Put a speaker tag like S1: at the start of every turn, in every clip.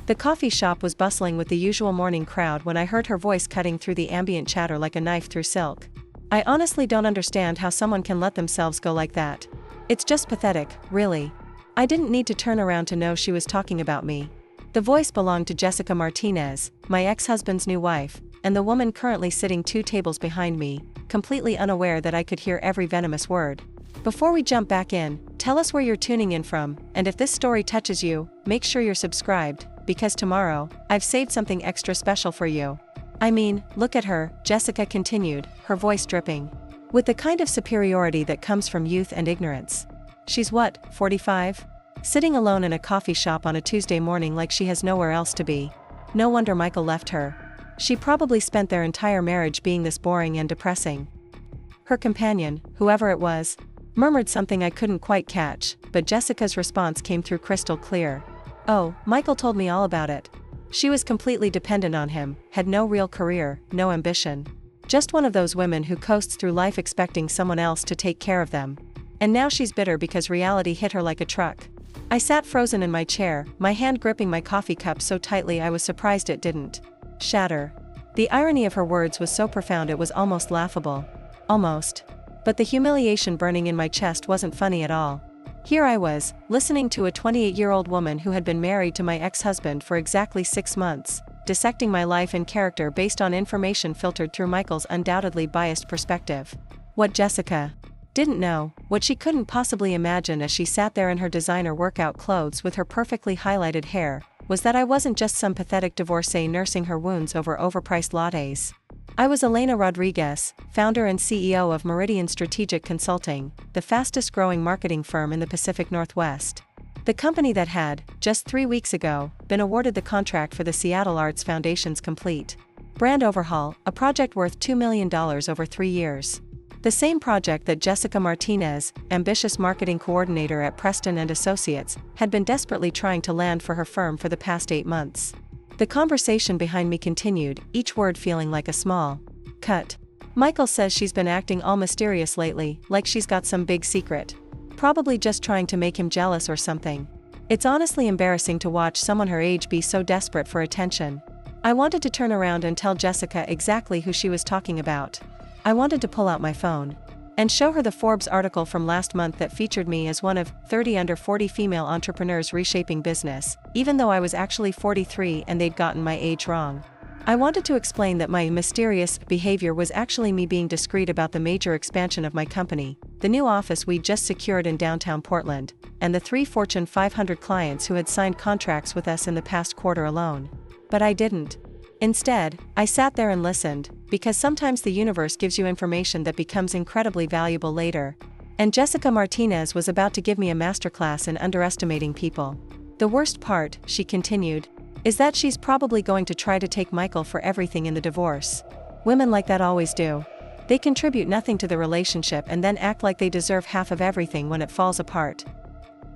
S1: The coffee shop was bustling with the usual morning crowd when I heard her voice cutting through the ambient chatter like a knife through silk. I honestly don't understand how someone can let themselves go like that. It's just pathetic, really. I didn't need to turn around to know she was talking about me. The voice belonged to Jessica Martinez, my ex-husband's new wife, and the woman currently sitting 2 tables behind me, completely unaware that I could hear every venomous word. Before we jump back in, tell us where you're tuning in from, and if this story touches you, make sure you're subscribed, because tomorrow, I've saved something extra special for you. I mean, look at her, Jessica continued, her voice dripping with the kind of superiority that comes from youth and ignorance. She's what, 45? Sitting alone in a coffee shop on a Tuesday morning like she has nowhere else to be. No wonder Michael left her. She probably spent their entire marriage being this boring and depressing. Her companion, whoever it was, murmured something I couldn't quite catch, but Jessica's response came through crystal clear. Oh, Michael told me all about it. She was completely dependent on him, had no real career, no ambition. Just one of those women who coasts through life expecting someone else to take care of them. And now she's bitter because reality hit her like a truck. I sat frozen in my chair, my hand gripping my coffee cup so tightly I was surprised it didn't shatter. The irony of her words was so profound it was almost laughable. Almost. But the humiliation burning in my chest wasn't funny at all. Here I was, listening to a 28-year-old woman who had been married to my ex-husband for exactly 6 months, dissecting my life and character based on information filtered through Michael's undoubtedly biased perspective. What Jessica didn't know, what she couldn't possibly imagine as she sat there in her designer workout clothes with her perfectly highlighted hair, was that I wasn't just some pathetic divorcee nursing her wounds over overpriced lattes. I was Elena Rodriguez, founder and CEO of Meridian Strategic Consulting, the fastest-growing marketing firm in the Pacific Northwest. The company that had, just 3 weeks ago, been awarded the contract for the Seattle Arts Foundation's complete brand overhaul, a project worth $2 million over 3 years. The same project that Jessica Martinez, ambitious marketing coordinator at Preston & Associates, had been desperately trying to land for her firm for the past 8 months. The conversation behind me continued, each word feeling like a small cut. Michael says she's been acting all mysterious lately, like she's got some big secret. Probably just trying to make him jealous or something. It's honestly embarrassing to watch someone her age be so desperate for attention. I wanted to turn around and tell Jessica exactly who she was talking about. I wanted to pull out my phone and show her the Forbes article from last month that featured me as one of 30 under 40 female entrepreneurs reshaping business, even though I was actually 43 and they'd gotten my age wrong. I wanted to explain that my mysterious behavior was actually me being discreet about the major expansion of my company, the new office we'd just secured in downtown Portland, and the 3 Fortune 500 clients who had signed contracts with us in the past quarter alone. But I didn't. Instead, I sat there and listened, because sometimes the universe gives you information that becomes incredibly valuable later. And Jessica Martinez was about to give me a masterclass in underestimating people. The worst part, she continued, is that she's probably going to try to take Michael for everything in the divorce. Women like that always do. They contribute nothing to the relationship and then act like they deserve half of everything when it falls apart.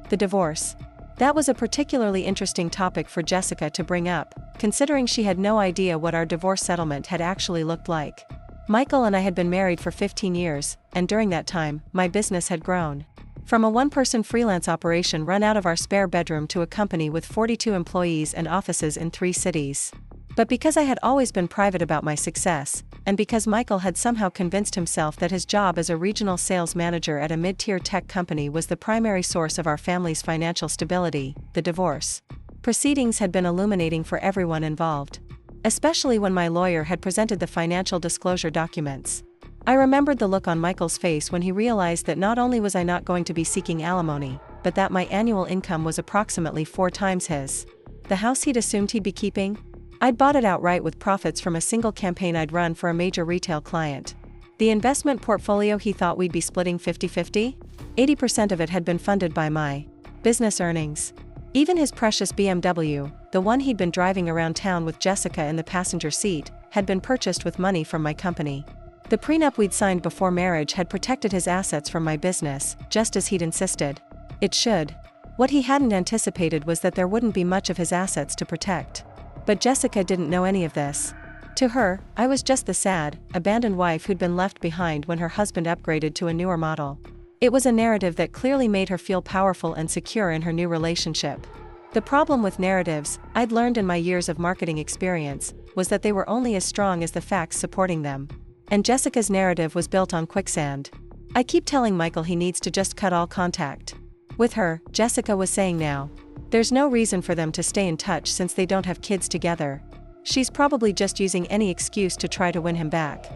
S1: The divorce. That was a particularly interesting topic for Jessica to bring up, considering she had no idea what our divorce settlement had actually looked like. Michael and I had been married for 15 years, and during that time, my business had grown. From a one-person freelance operation run out of our spare bedroom to a company with 42 employees and offices in 3 cities. But because I had always been private about my success, and because Michael had somehow convinced himself that his job as a regional sales manager at a mid-tier tech company was the primary source of our family's financial stability, the divorce proceedings had been illuminating for everyone involved. Especially when my lawyer had presented the financial disclosure documents. I remembered the look on Michael's face when he realized that not only was I not going to be seeking alimony, but that my annual income was approximately 4 times his. The house he'd assumed he'd be keeping? I'd bought it outright with profits from a single campaign I'd run for a major retail client. The investment portfolio he thought we'd be splitting 50-50? 80% of it had been funded by my business earnings. Even his precious BMW, the one he'd been driving around town with Jessica in the passenger seat, had been purchased with money from my company. The prenup we'd signed before marriage had protected his assets from my business, just as he'd insisted it should. What he hadn't anticipated was that there wouldn't be much of his assets to protect. But Jessica didn't know any of this. To her, I was just the sad, abandoned wife who'd been left behind when her husband upgraded to a newer model. It was a narrative that clearly made her feel powerful and secure in her new relationship. The problem with narratives, I'd learned in my years of marketing experience, was that they were only as strong as the facts supporting them. And Jessica's narrative was built on quicksand. I keep telling Michael he needs to just cut all contact with her, Jessica was saying now. There's no reason for them to stay in touch since they don't have kids together. She's probably just using any excuse to try to win him back.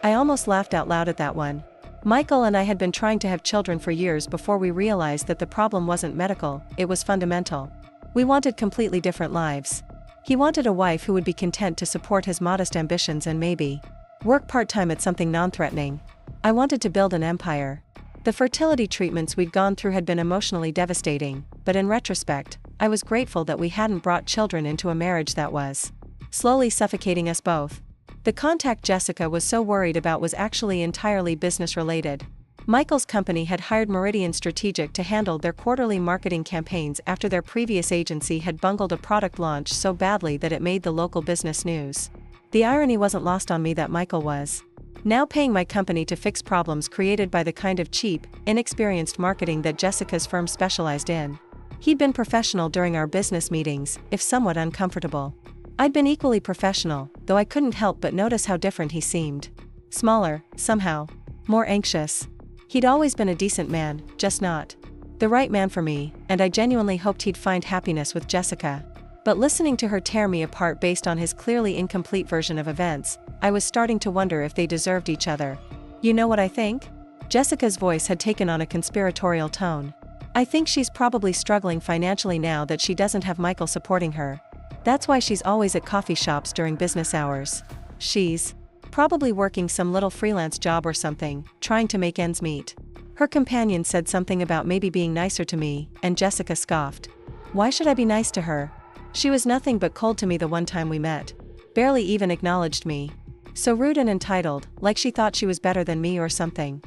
S1: I almost laughed out loud at that one. Michael and I had been trying to have children for years before we realized that the problem wasn't medical, it was fundamental. We wanted completely different lives. He wanted a wife who would be content to support his modest ambitions and maybe work part-time at something non-threatening. I wanted to build an empire. The fertility treatments we'd gone through had been emotionally devastating, but in retrospect, I was grateful that we hadn't brought children into a marriage that was slowly suffocating us both. The contact Jessica was so worried about was actually entirely business-related. Michael's company had hired Meridian Strategic to handle their quarterly marketing campaigns after their previous agency had bungled a product launch so badly that it made the local business news. The irony wasn't lost on me that Michael was now paying my company to fix problems created by the kind of cheap, inexperienced marketing that Jessica's firm specialized in. He'd been professional during our business meetings, if somewhat uncomfortable. I'd been equally professional, though I couldn't help but notice how different he seemed. Smaller, somehow. More anxious. He'd always been a decent man, just not the right man for me, and I genuinely hoped he'd find happiness with Jessica. But listening to her tear me apart based on his clearly incomplete version of events, I was starting to wonder if they deserved each other. You know what I think? Jessica's voice had taken on a conspiratorial tone. I think she's probably struggling financially now that she doesn't have Michael supporting her. That's why she's always at coffee shops during business hours. She's probably working some little freelance job or something, trying to make ends meet. Her companion said something about maybe being nicer to me, and Jessica scoffed. Why should I be nice to her? She was nothing but cold to me the one time we met. Barely even acknowledged me. So rude and entitled, like she thought she was better than me or something.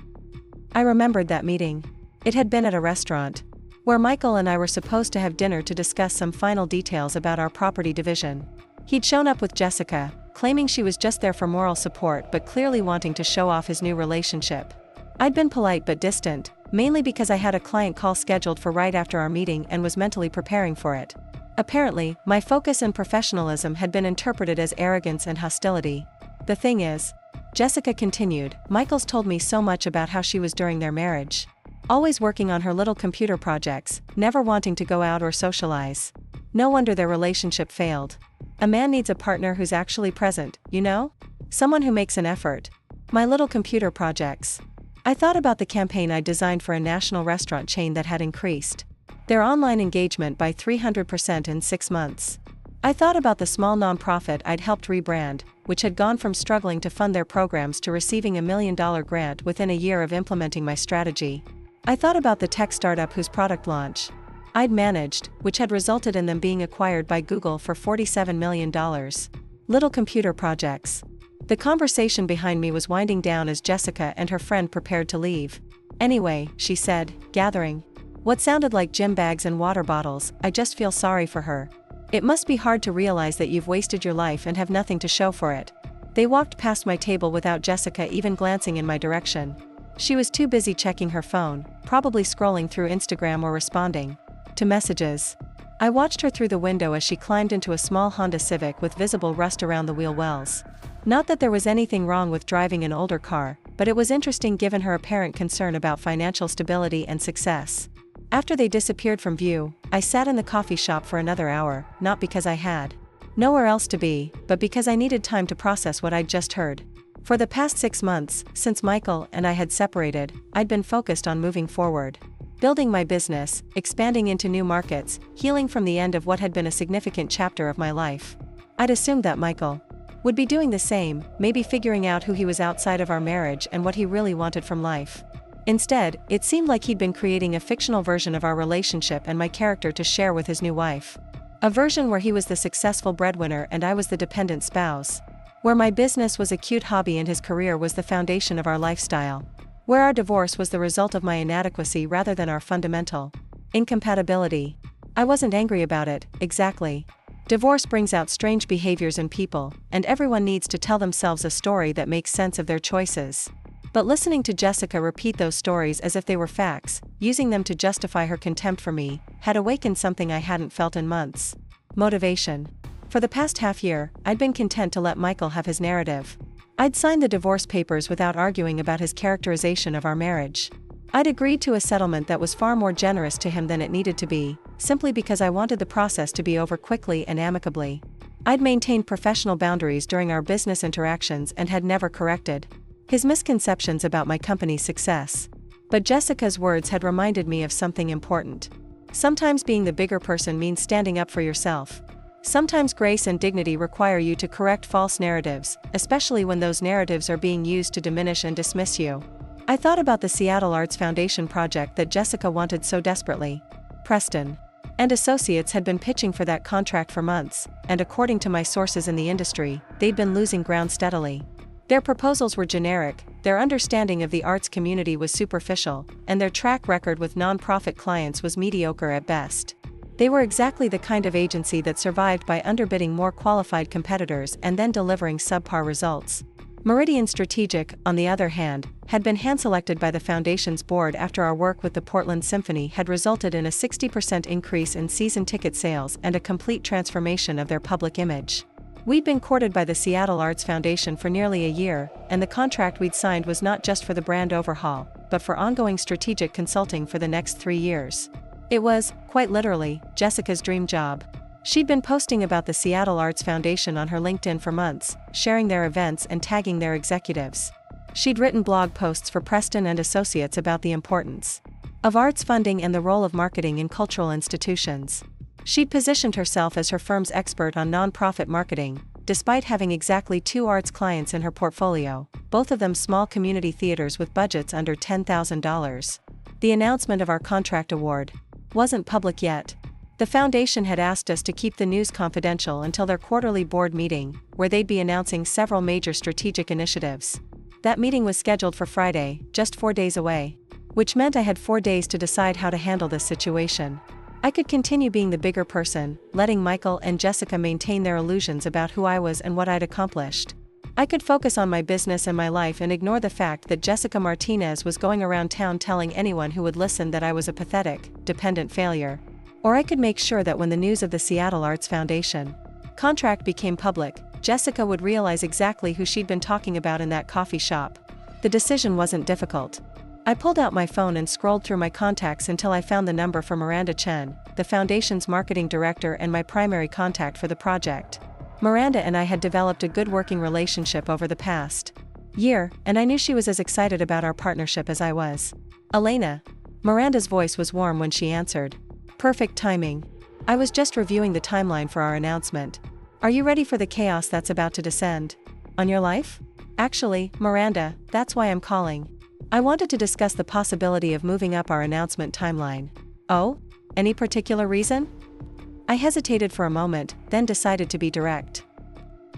S1: I remembered that meeting. It had been at a restaurant, where Michael and I were supposed to have dinner to discuss some final details about our property division. He'd shown up with Jessica, claiming she was just there for moral support but clearly wanting to show off his new relationship. I'd been polite but distant, mainly because I had a client call scheduled for right after our meeting and was mentally preparing for it. Apparently, my focus and professionalism had been interpreted as arrogance and hostility. The thing is, Jessica continued, Michael's told me so much about how she was during their marriage. Always working on her little computer projects, never wanting to go out or socialize. No wonder their relationship failed. A man needs a partner who's actually present, you know? Someone who makes an effort. My little computer projects. I thought about the campaign I designed for a national restaurant chain that had increased their online engagement by 300% in 6 months. I thought about the small nonprofit I'd helped rebrand, which had gone from struggling to fund their programs to receiving $1 million grant within a year of implementing my strategy. I thought about the tech startup whose product launch I'd managed, which had resulted in them being acquired by Google for $47 million. Little computer projects. The conversation behind me was winding down as Jessica and her friend prepared to leave. Anyway, she said, gathering what sounded like gym bags and water bottles, I just feel sorry for her. It must be hard to realize that you've wasted your life and have nothing to show for it. They walked past my table without Jessica even glancing in my direction. She was too busy checking her phone, probably scrolling through Instagram or responding to messages. I watched her through the window as she climbed into a small Honda Civic with visible rust around the wheel wells. Not that there was anything wrong with driving an older car, but it was interesting given her apparent concern about financial stability and success. After they disappeared from view, I sat in the coffee shop for another hour, not because I had nowhere else to be, but because I needed time to process what I'd just heard. For the past 6 months, since Michael and I had separated, I'd been focused on moving forward. Building my business, expanding into new markets, healing from the end of what had been a significant chapter of my life. I'd assumed that Michael would be doing the same, maybe figuring out who he was outside of our marriage and what he really wanted from life. Instead, it seemed like he'd been creating a fictional version of our relationship and my character to share with his new wife. A version where he was the successful breadwinner and I was the dependent spouse. Where my business was a cute hobby and his career was the foundation of our lifestyle. Where our divorce was the result of my inadequacy rather than our fundamental incompatibility. I wasn't angry about it, exactly. Divorce brings out strange behaviors in people, and everyone needs to tell themselves a story that makes sense of their choices. But listening to Jessica repeat those stories as if they were facts, using them to justify her contempt for me, had awakened something I hadn't felt in months. Motivation. For the past half year, I'd been content to let Michael have his narrative. I'd signed the divorce papers without arguing about his characterization of our marriage. I'd agreed to a settlement that was far more generous to him than it needed to be, simply because I wanted the process to be over quickly and amicably. I'd maintained professional boundaries during our business interactions and had never corrected his misconceptions about my company's success. But Jessica's words had reminded me of something important. Sometimes being the bigger person means standing up for yourself. Sometimes grace and dignity require you to correct false narratives, especially when those narratives are being used to diminish and dismiss you. I thought about the Seattle Arts Foundation project that Jessica wanted so desperately. Preston and Associates had been pitching for that contract for months, and according to my sources in the industry, they'd been losing ground steadily. Their proposals were generic, their understanding of the arts community was superficial, and their track record with nonprofit clients was mediocre at best. They were exactly the kind of agency that survived by underbidding more qualified competitors and then delivering subpar results. Meridian Strategic, on the other hand, had been hand-selected by the Foundation's board after our work with the Portland Symphony had resulted in a 60% increase in season ticket sales and a complete transformation of their public image. We'd been courted by the Seattle Arts Foundation for nearly a year, and the contract we'd signed was not just for the brand overhaul, but for ongoing strategic consulting for the next 3 years. It was, quite literally, Jessica's dream job. She'd been posting about the Seattle Arts Foundation on her LinkedIn for months, sharing their events and tagging their executives. She'd written blog posts for Preston and Associates about the importance of arts funding and the role of marketing in cultural institutions. She'd positioned herself as her firm's expert on nonprofit marketing, despite having exactly 2 arts clients in her portfolio, both of them small community theaters with budgets under $10,000. The announcement of our contract award wasn't public yet. The foundation had asked us to keep the news confidential until their quarterly board meeting, where they'd be announcing several major strategic initiatives. That meeting was scheduled for Friday, just 4 days away, which meant I had 4 days to decide how to handle this situation. I could continue being the bigger person, letting Michael and Jessica maintain their illusions about who I was and what I'd accomplished. I could focus on my business and my life and ignore the fact that Jessica Martinez was going around town telling anyone who would listen that I was a pathetic, dependent failure. Or I could make sure that when the news of the Seattle Arts Foundation contract became public, Jessica would realize exactly who she'd been talking about in that coffee shop. The decision wasn't difficult. I pulled out my phone and scrolled through my contacts until I found the number for Miranda Chen, the foundation's marketing director and my primary contact for the project. Miranda and I had developed a good working relationship over the past year, and I knew she was as excited about our partnership as I was. Elena. Miranda's voice was warm when she answered. Perfect timing. I was just reviewing the timeline for our announcement. Are you ready for the chaos that's about to descend on your life? Actually, Miranda, that's why I'm calling. I wanted to discuss the possibility of moving up our announcement timeline. Oh? Any particular reason? I hesitated for a moment, then decided to be direct.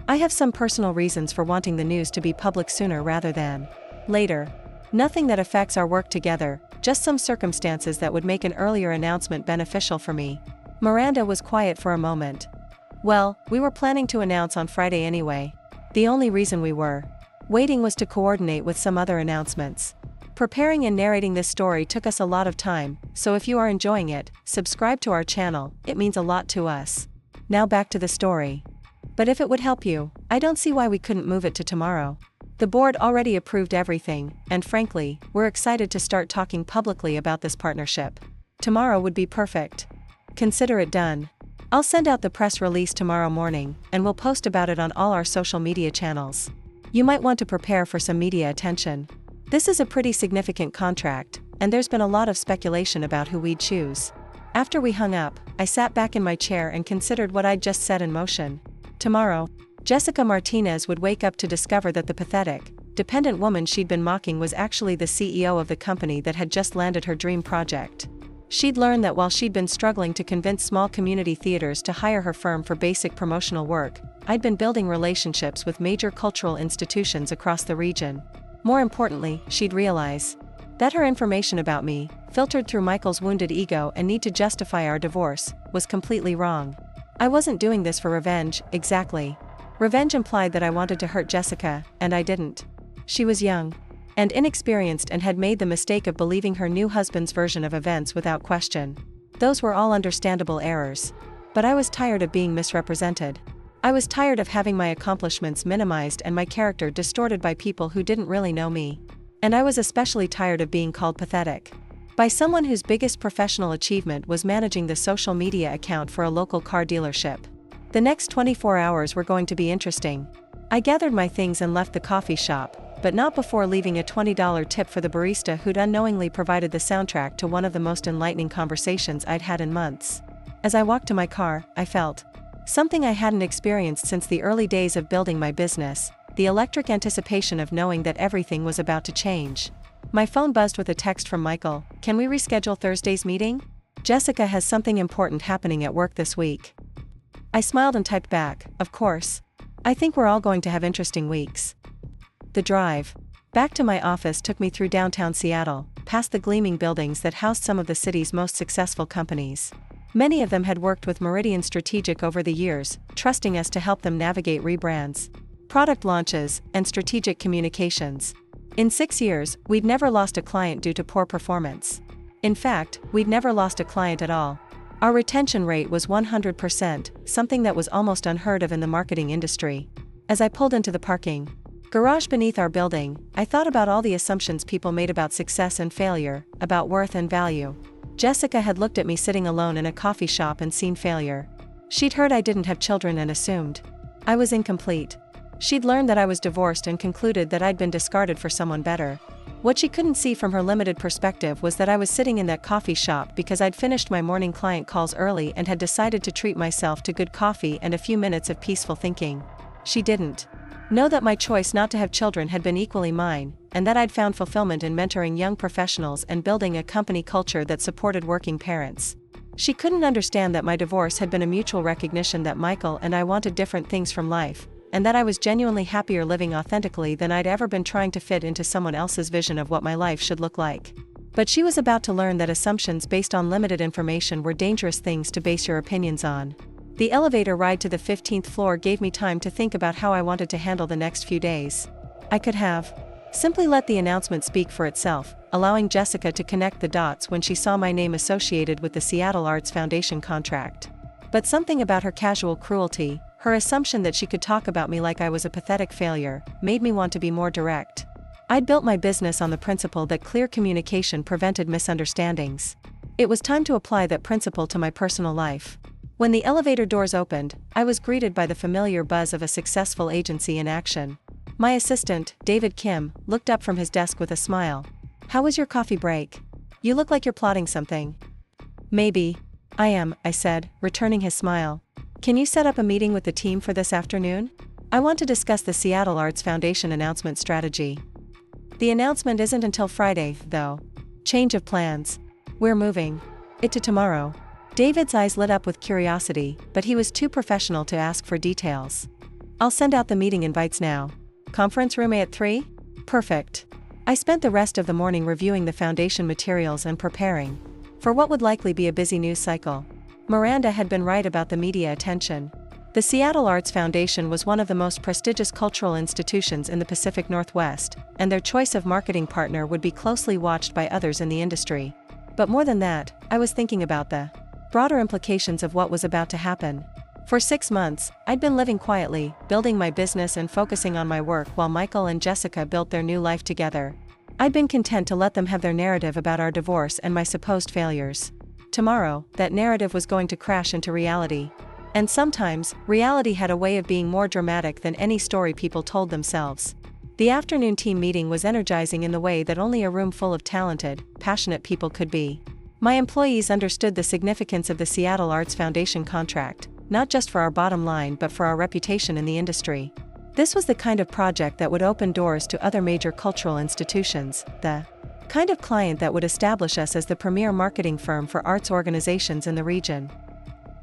S1: I have some personal reasons for wanting the news to be public sooner rather than later. Nothing that affects our work together, just some circumstances that would make an earlier announcement beneficial for me. Miranda was quiet for a moment. Well, we were planning to announce on Friday anyway. The only reason we were waiting was to coordinate with some other announcements. Preparing and narrating this story took us a lot of time, so if you are enjoying it, subscribe to our channel, it means a lot to us. Now back to the story. But if it would help you, I don't see why we couldn't move it to tomorrow. The board already approved everything, and frankly, we're excited to start talking publicly about this partnership. Tomorrow would be perfect. Consider it done. I'll send out the press release tomorrow morning, and we'll post about it on all our social media channels. You might want to prepare for some media attention. This is a pretty significant contract, and there's been a lot of speculation about who we'd choose. After we hung up, I sat back in my chair and considered what I'd just set in motion. Tomorrow, Jessica Martinez would wake up to discover that the pathetic, dependent woman she'd been mocking was actually the CEO of the company that had just landed her dream project. She'd learn that while she'd been struggling to convince small community theaters to hire her firm for basic promotional work, I'd been building relationships with major cultural institutions across the region. More importantly, she'd realize that her information about me, filtered through Michael's wounded ego and need to justify our divorce, was completely wrong. I wasn't doing this for revenge, exactly. Revenge implied that I wanted to hurt Jessica, and I didn't. She was young and inexperienced and had made the mistake of believing her new husband's version of events without question. Those were all understandable errors. But I was tired of being misrepresented. I was tired of having my accomplishments minimized and my character distorted by people who didn't really know me. And I was especially tired of being called pathetic by someone whose biggest professional achievement was managing the social media account for a local car dealership. The next 24 hours were going to be interesting. I gathered my things and left the coffee shop, but not before leaving a $20 tip for the barista who'd unknowingly provided the soundtrack to one of the most enlightening conversations I'd had in months. As I walked to my car, I felt something I hadn't experienced since the early days of building my business, the electric anticipation of knowing that everything was about to change. My phone buzzed with a text from Michael. "Can we reschedule Thursday's meeting? Jessica has something important happening at work this week." I smiled and typed back, "Of course. I think we're all going to have interesting weeks." The drive back to my office took me through downtown Seattle, past the gleaming buildings that housed some of the city's most successful companies. Many of them had worked with Meridian Strategic over the years, trusting us to help them navigate rebrands, product launches, and strategic communications. In 6 years, we'd never lost a client due to poor performance. In fact, we'd never lost a client at all. Our retention rate was 100%, something that was almost unheard of in the marketing industry. As I pulled into the parking garage beneath our building, I thought about all the assumptions people made about success and failure, about worth and value. Jessica had looked at me sitting alone in a coffee shop and seen failure. She'd heard I didn't have children and assumed I was incomplete. She'd learned that I was divorced and concluded that I'd been discarded for someone better. What she couldn't see from her limited perspective was that I was sitting in that coffee shop because I'd finished my morning client calls early and had decided to treat myself to good coffee and a few minutes of peaceful thinking. She didn't know that my choice not to have children had been equally mine, and that I'd found fulfillment in mentoring young professionals and building a company culture that supported working parents. She couldn't understand that my divorce had been a mutual recognition that Michael and I wanted different things from life, and that I was genuinely happier living authentically than I'd ever been trying to fit into someone else's vision of what my life should look like. But she was about to learn that assumptions based on limited information were dangerous things to base your opinions on. The elevator ride to the 15th floor gave me time to think about how I wanted to handle the next few days. I could have simply let the announcement speak for itself, allowing Jessica to connect the dots when she saw my name associated with the Seattle Arts Foundation contract. But something about her casual cruelty, her assumption that she could talk about me like I was a pathetic failure, made me want to be more direct. I'd built my business on the principle that clear communication prevented misunderstandings. It was time to apply that principle to my personal life. When the elevator doors opened, I was greeted by the familiar buzz of a successful agency in action. My assistant, David Kim, looked up from his desk with a smile. "How was your coffee break? You look like you're plotting something." "Maybe I am," I said, returning his smile. "Can you set up a meeting with the team for this afternoon? I want to discuss the Seattle Arts Foundation announcement strategy." "The announcement isn't until Friday, though." "Change of plans. We're moving it to tomorrow." David's eyes lit up with curiosity, but he was too professional to ask for details. "I'll send out the meeting invites now. Conference room A at 3? Perfect." I spent the rest of the morning reviewing the foundation materials and preparing for what would likely be a busy news cycle. Miranda had been right about the media attention. The Seattle Arts Foundation was one of the most prestigious cultural institutions in the Pacific Northwest, and their choice of marketing partner would be closely watched by others in the industry. But more than that, I was thinking about the broader implications of what was about to happen. For 6 months, I'd been living quietly, building my business and focusing on my work while Michael and Jessica built their new life together. I'd been content to let them have their narrative about our divorce and my supposed failures. Tomorrow, that narrative was going to crash into reality. And sometimes, reality had a way of being more dramatic than any story people told themselves. The afternoon team meeting was energizing in the way that only a room full of talented, passionate people could be. My employees understood the significance of the Seattle Arts Foundation contract, not just for our bottom line but for our reputation in the industry. This was the kind of project that would open doors to other major cultural institutions, the kind of client that would establish us as the premier marketing firm for arts organizations in the region.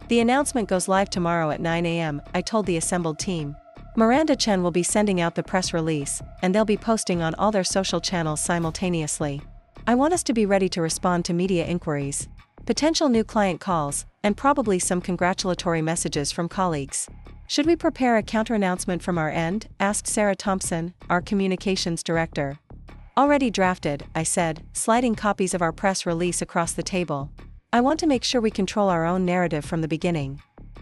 S1: "The announcement goes live tomorrow at 9 a.m., I told the assembled team. Miranda Chen will be sending out the press release, and they'll be posting on all their social channels simultaneously. I want us to be ready to respond to media inquiries, potential new client calls, and probably some congratulatory messages from colleagues." "Should we prepare a counter-announcement from our end?" asked Sarah Thompson, our communications director. Already drafted, I said, sliding copies of our press release across the table. I want to make sure we control our own narrative from the beginning.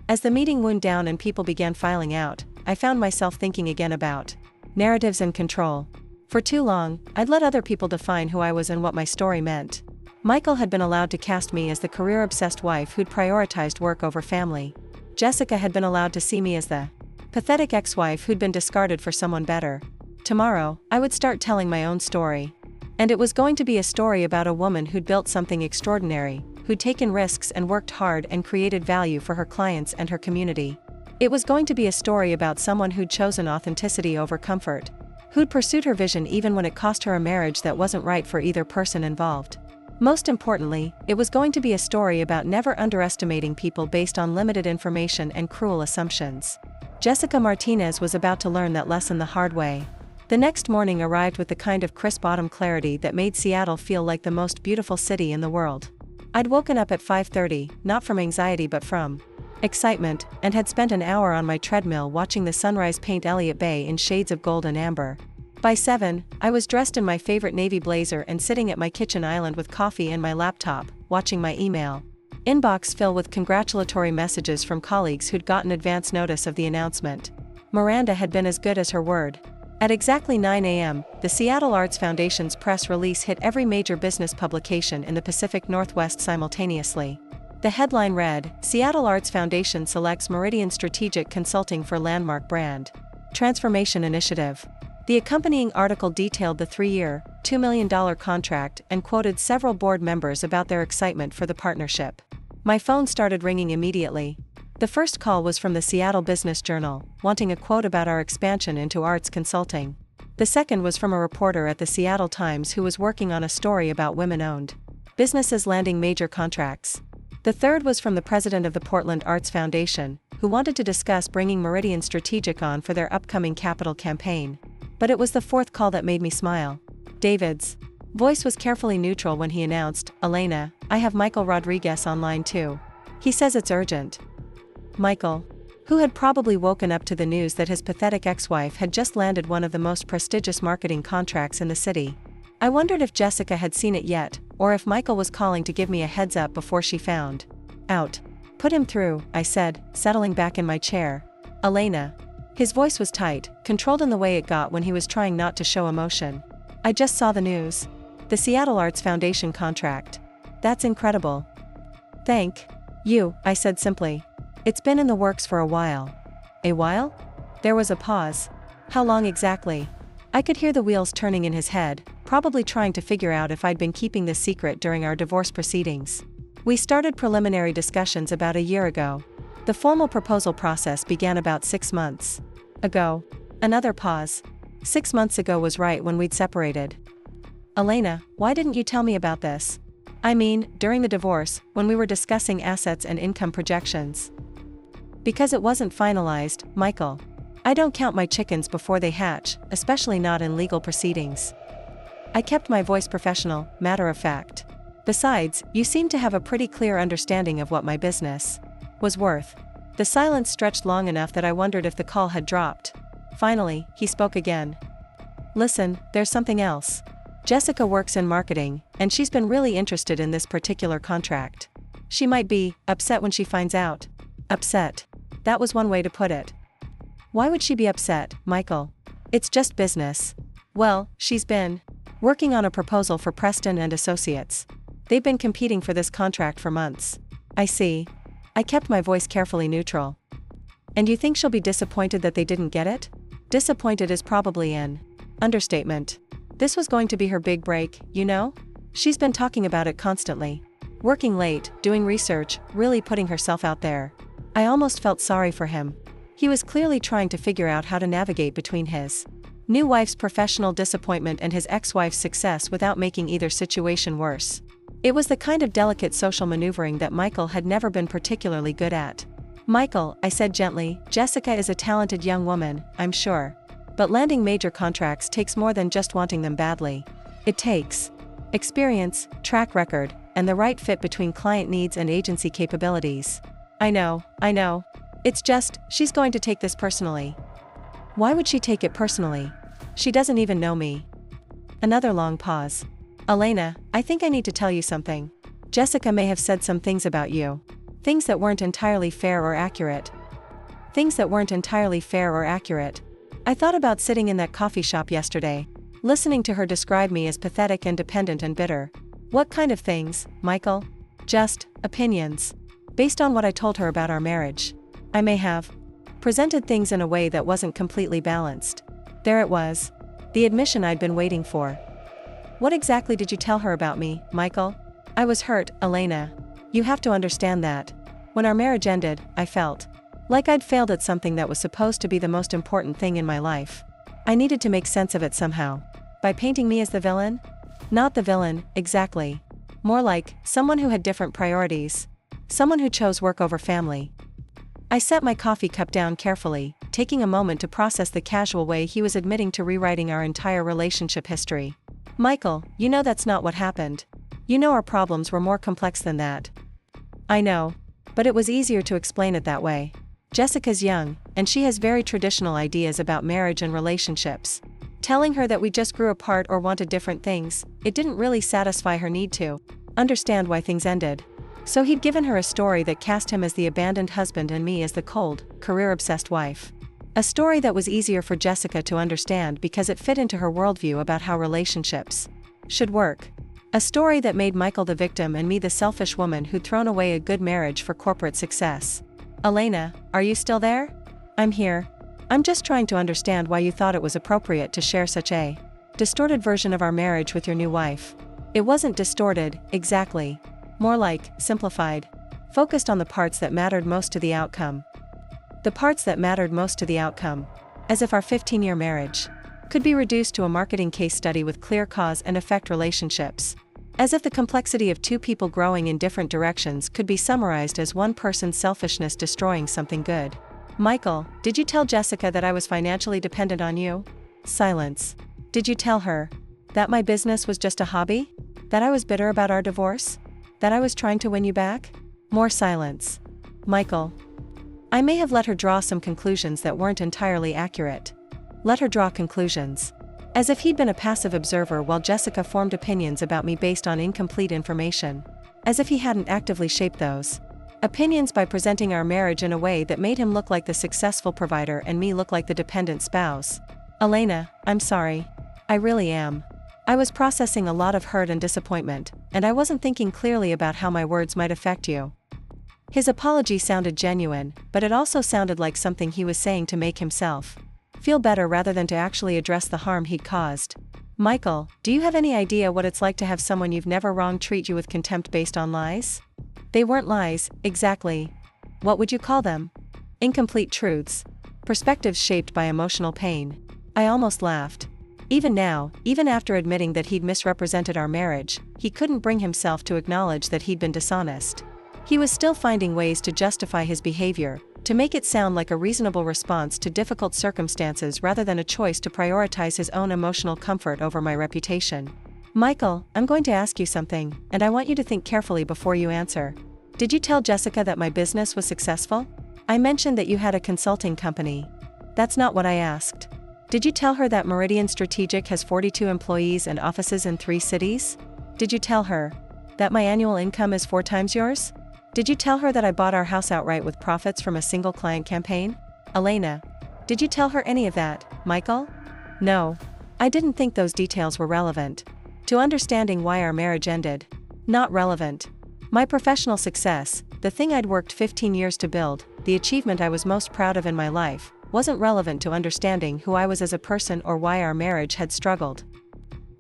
S1: As the meeting wound down and people began filing out, I found myself thinking again about narratives and control. For too long, I'd let other people define who I was and what my story meant. Michael had been allowed to cast me as the career-obsessed wife who'd prioritized work over family. Jessica had been allowed to see me as the pathetic ex-wife who'd been discarded for someone better. Tomorrow, I would start telling my own story. And it was going to be a story about a woman who'd built something extraordinary, who'd taken risks and worked hard and created value for her clients and her community. It was going to be a story about someone who'd chosen authenticity over comfort, who'd pursued her vision even when it cost her a marriage that wasn't right for either person involved. Most importantly, it was going to be a story about never underestimating people based on limited information and cruel assumptions. Jessica Martinez was about to learn that lesson the hard way. The next morning arrived with the kind of crisp autumn clarity that made Seattle feel like the most beautiful city in the world. I'd woken up at 5:30, not from anxiety but from excitement, and had spent an hour on my treadmill watching the sunrise paint Elliott Bay in shades of gold and amber. By 7, I was dressed in my favorite navy blazer and sitting at my kitchen island with coffee and my laptop, watching my email inbox fill with congratulatory messages from colleagues who'd gotten advance notice of the announcement. Miranda had been as good as her word. At exactly 9 a.m., the Seattle Arts Foundation's press release hit every major business publication in the Pacific Northwest simultaneously. The headline read, "Seattle Arts Foundation selects Meridian Strategic Consulting for Landmark Brand Transformation Initiative." The accompanying article detailed the 3-year, $2 million contract and quoted several board members about their excitement for the partnership. My phone started ringing immediately. The first call was from the Seattle Business Journal, wanting a quote about our expansion into arts consulting. The second was from a reporter at the Seattle Times who was working on a story about women-owned businesses landing major contracts. The third was from the president of the Portland Arts Foundation, who wanted to discuss bringing Meridian Strategic on for their upcoming capital campaign. But it was the fourth call that made me smile. David's voice was carefully neutral when he announced, "Elena, I have Michael Rodriguez on line too. He says it's urgent." Michael, who had probably woken up to the news that his pathetic ex-wife had just landed one of the most prestigious marketing contracts in the city. I wondered if Jessica had seen it yet, or if Michael was calling to give me a heads up before she found out. "Put him through," I said, settling back in my chair. "Elena." His voice was tight, controlled in the way it got when he was trying not to show emotion. "I just saw the news. The Seattle Arts Foundation contract. That's incredible." "Thank you," I said simply. "It's been in the works for a while." "A while?" There was a pause. "How long exactly?" I could hear the wheels turning in his head, probably trying to figure out if I'd been keeping this secret during our divorce proceedings. "We started preliminary discussions about a year ago. The formal proposal process began about 6 months ago." Another pause. 6 months ago was right when we'd separated. "Elena, why didn't you tell me about this? I mean, during the divorce, when we were discussing assets and income projections." "Because it wasn't finalized, Michael. I don't count my chickens before they hatch, especially not in legal proceedings." I kept my voice professional, matter of fact. "Besides, you seem to have a pretty clear understanding of what my business was worth." The silence stretched long enough that I wondered if the call had dropped. Finally, he spoke again. "Listen, there's something else. Jessica works in marketing, and she's been really interested in this particular contract. She might be upset when she finds out." Upset. That was one way to put it. "Why would she be upset, Michael? It's just business." "Well, she's been working on a proposal for Preston and Associates. They've been competing for this contract for months." "I see." I kept my voice carefully neutral. "And you think she'll be disappointed that they didn't get it?" Disappointed is probably an understatement. This was going to be her big break, you know? She's been talking about it constantly. Working late, doing research, really putting herself out there. I almost felt sorry for him. He was clearly trying to figure out how to navigate between his new wife's professional disappointment and his ex-wife's success without making either situation worse. It was the kind of delicate social maneuvering that Michael had never been particularly good at. "Michael," I said gently, "Jessica is a talented young woman, I'm sure. But landing major contracts takes more than just wanting them badly. It takes experience, track record, and the right fit between client needs and agency capabilities." I know. It's just, she's going to take this personally." "Why would she take it personally? She doesn't even know me." Another long pause. Elena, I think I need to tell you something. Jessica may have said some things about you. Things that weren't entirely fair or accurate. Things that weren't entirely fair or accurate. I thought about sitting in that coffee shop yesterday, listening to her describe me as pathetic and dependent and bitter. What kind of things, Michael? Just opinions. Based on what I told her about our marriage. I may have presented things in a way that wasn't completely balanced. There it was. The admission I'd been waiting for. What exactly did you tell her about me, Michael? I was hurt, Elena. You have to understand that. When our marriage ended, I felt like I'd failed at something that was supposed to be the most important thing in my life. I needed to make sense of it somehow. By painting me as the villain? Not the villain, exactly. More like someone who had different priorities. Someone who chose work over family. I set my coffee cup down carefully, taking a moment to process the casual way he was admitting to rewriting our entire relationship history. Michael, you know that's not what happened. You know our problems were more complex than that. I know. But it was easier to explain it that way. Jessica's young, and she has very traditional ideas about marriage and relationships. Telling her that we just grew apart or wanted different things, it didn't really satisfy her need to understand why things ended. So he'd given her a story that cast him as the abandoned husband and me as the cold, career-obsessed wife. A story that was easier for Jessica to understand because it fit into her worldview about how relationships should work. A story that made Michael the victim and me the selfish woman who'd thrown away a good marriage for corporate success. Elena, are you still there? I'm here. I'm just trying to understand why you thought it was appropriate to share such a distorted version of our marriage with your new wife. It wasn't distorted, exactly. More like, simplified. Focused on the parts that mattered most to the outcome. The parts that mattered most to the outcome. As if our 15-year marriage could be reduced to a marketing case study with clear cause and effect relationships. As if the complexity of two people growing in different directions could be summarized as one person's selfishness destroying something good. Michael, did you tell Jessica that I was financially dependent on you? Silence. Did you tell her that my business was just a hobby? That I was bitter about our divorce? That I was trying to win you back? More silence. Michael. I may have let her draw some conclusions that weren't entirely accurate. Let her draw conclusions. As if he'd been a passive observer while Jessica formed opinions about me based on incomplete information. As if he hadn't actively shaped those opinions by presenting our marriage in a way that made him look like the successful provider and me look like the dependent spouse. Elena, I'm sorry. I really am. I was processing a lot of hurt and disappointment, and I wasn't thinking clearly about how my words might affect you. His apology sounded genuine, but it also sounded like something he was saying to make himself feel better rather than to actually address the harm he'd caused. Michael, do you have any idea what it's like to have someone you've never wronged treat you with contempt based on lies? They weren't lies, exactly. What would you call them? Incomplete truths. Perspectives shaped by emotional pain. I almost laughed. Even now, even after admitting that he'd misrepresented our marriage, he couldn't bring himself to acknowledge that he'd been dishonest. He was still finding ways to justify his behavior, to make it sound like a reasonable response to difficult circumstances rather than a choice to prioritize his own emotional comfort over my reputation. Michael, I'm going to ask you something, and I want you to think carefully before you answer. Did you tell Jessica that my business was successful? I mentioned that you had a consulting company. That's not what I asked. Did you tell her that Meridian Strategic has 42 employees and offices in 3 cities? Did you tell her that my annual income is 4 times yours? Did you tell her that I bought our house outright with profits from a single client campaign? Elena. Did you tell her any of that, Michael? No. I didn't think those details were relevant to understanding why our marriage ended. Not relevant. My professional success, the thing I'd worked 15 years to build, the achievement I was most proud of in my life, wasn't relevant to understanding who I was as a person or why our marriage had struggled.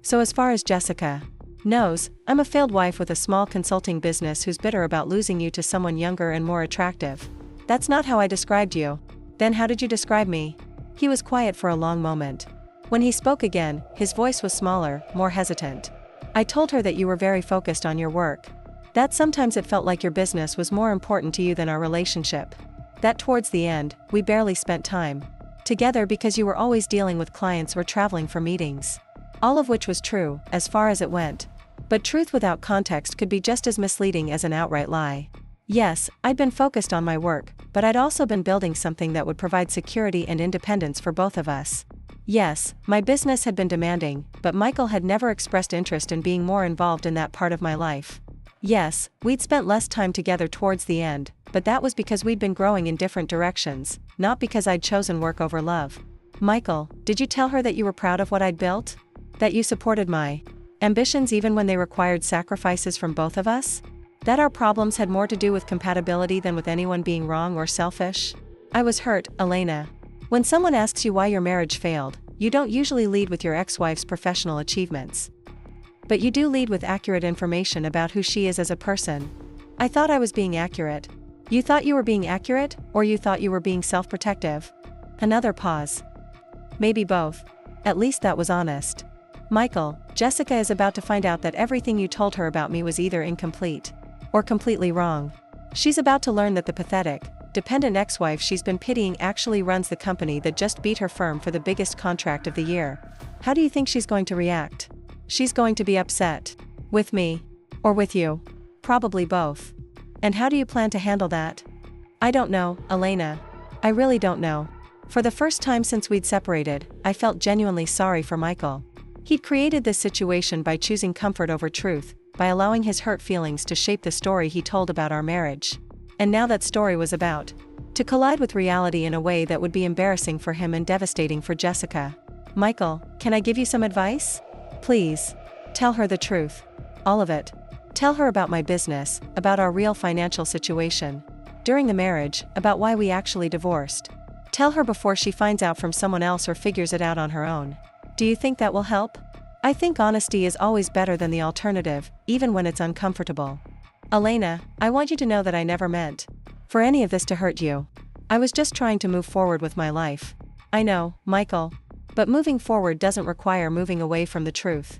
S1: So as far as Jessica knows, I'm a failed wife with a small consulting business who's bitter about losing you to someone younger and more attractive. That's not how I described you. Then how did you describe me? He was quiet for a long moment. When he spoke again, his voice was smaller, more hesitant. I told her that you were very focused on your work. That sometimes it felt like your business was more important to you than our relationship. That towards the end, we barely spent time together because you were always dealing with clients or traveling for meetings. All of which was true, as far as it went. But truth without context could be just as misleading as an outright lie. Yes, I'd been focused on my work, but I'd also been building something that would provide security and independence for both of us. Yes, my business had been demanding, but Michael had never expressed interest in being more involved in that part of my life. Yes, we'd spent less time together towards the end, but that was because we'd been growing in different directions, not because I'd chosen work over love. Michael, did you tell her that you were proud of what I'd built? That you supported my ambitions even when they required sacrifices from both of us? That our problems had more to do with compatibility than with anyone being wrong or selfish? I was hurt, Elena. When someone asks you why your marriage failed, you don't usually lead with your ex-wife's professional achievements. But you do lead with accurate information about who she is as a person. I thought I was being accurate. You thought you were being accurate, or you thought you were being self-protective? Another pause. Maybe both. At least that was honest. Michael, Jessica is about to find out that everything you told her about me was either incomplete or completely wrong. She's about to learn that the pathetic, dependent ex-wife she's been pitying actually runs the company that just beat her firm for the biggest contract of the year. How do you think she's going to react? She's going to be upset. With me. Or with you. Probably both. And how do you plan to handle that? I don't know, Elena. I really don't know. For the first time since we'd separated, I felt genuinely sorry for Michael. He'd created this situation by choosing comfort over truth, by allowing his hurt feelings to shape the story he told about our marriage. And now that story was about to collide with reality in a way that would be embarrassing for him and devastating for Jessica. Michael, can I give you some advice? Please. Tell her the truth. All of it. Tell her about my business, about our real financial situation. During the marriage, about why we actually divorced. Tell her before she finds out from someone else or figures it out on her own. Do you think that will help? I think honesty is always better than the alternative, even when it's uncomfortable. Elena, I want you to know that I never meant for any of this to hurt you. I was just trying to move forward with my life. I know, Michael. But moving forward doesn't require moving away from the truth.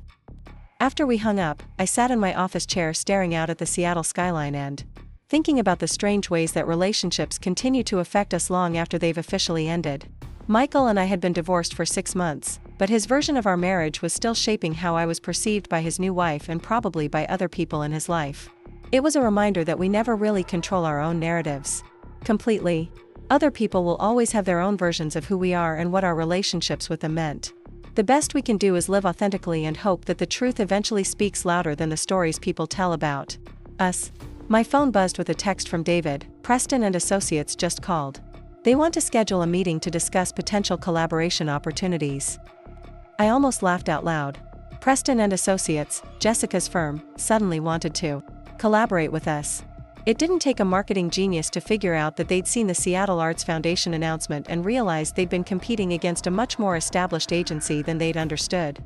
S1: After we hung up, I sat in my office chair staring out at the Seattle skyline and thinking about the strange ways that relationships continue to affect us long after they've officially ended. Michael and I had been divorced for 6 months, but his version of our marriage was still shaping how I was perceived by his new wife and probably by other people in his life. It was a reminder that we never really control our own narratives completely. Other people will always have their own versions of who we are and what our relationships with them meant. The best we can do is live authentically and hope that the truth eventually speaks louder than the stories people tell about us. My phone buzzed with a text from David. Preston and Associates just called. They want to schedule a meeting to discuss potential collaboration opportunities. I almost laughed out loud. Preston and Associates, Jessica's firm, suddenly wanted to collaborate with us. It didn't take a marketing genius to figure out that they'd seen the Seattle Arts Foundation announcement and realized they'd been competing against a much more established agency than they'd understood.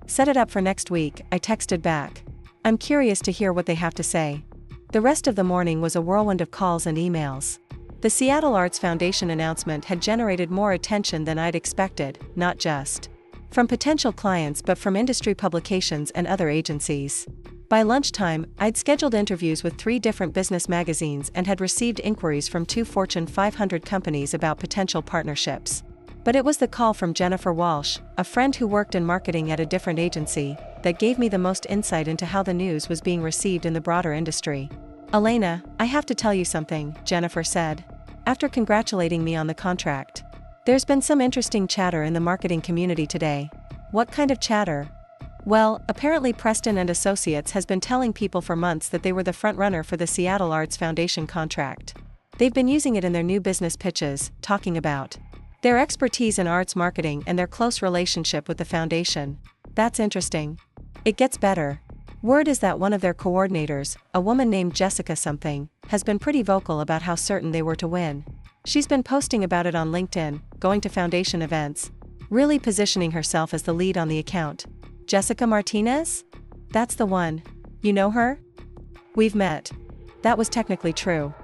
S1: Set it up for next week, I texted back. I'm curious to hear what they have to say. The rest of the morning was a whirlwind of calls and emails. The Seattle Arts Foundation announcement had generated more attention than I'd expected, not just from potential clients but from industry publications and other agencies. By lunchtime, I'd scheduled interviews with 3 different business magazines and had received inquiries from 2 Fortune 500 companies about potential partnerships. But it was the call from Jennifer Walsh, a friend who worked in marketing at a different agency, that gave me the most insight into how the news was being received in the broader industry. Elena, I have to tell you something, Jennifer said, after congratulating me on the contract. There's been some interesting chatter in the marketing community today. What kind of chatter? Well, apparently Preston and Associates has been telling people for months that they were the front-runner for the Seattle Arts Foundation contract. They've been using it in their new business pitches, talking about their expertise in arts marketing and their close relationship with the foundation. That's interesting. It gets better. Word is that one of their coordinators, a woman named Jessica something, has been pretty vocal about how certain they were to win. She's been posting about it on LinkedIn, going to foundation events, really positioning herself as the lead on the account. Jessica Martinez? That's the one. You know her? We've met. That was technically true.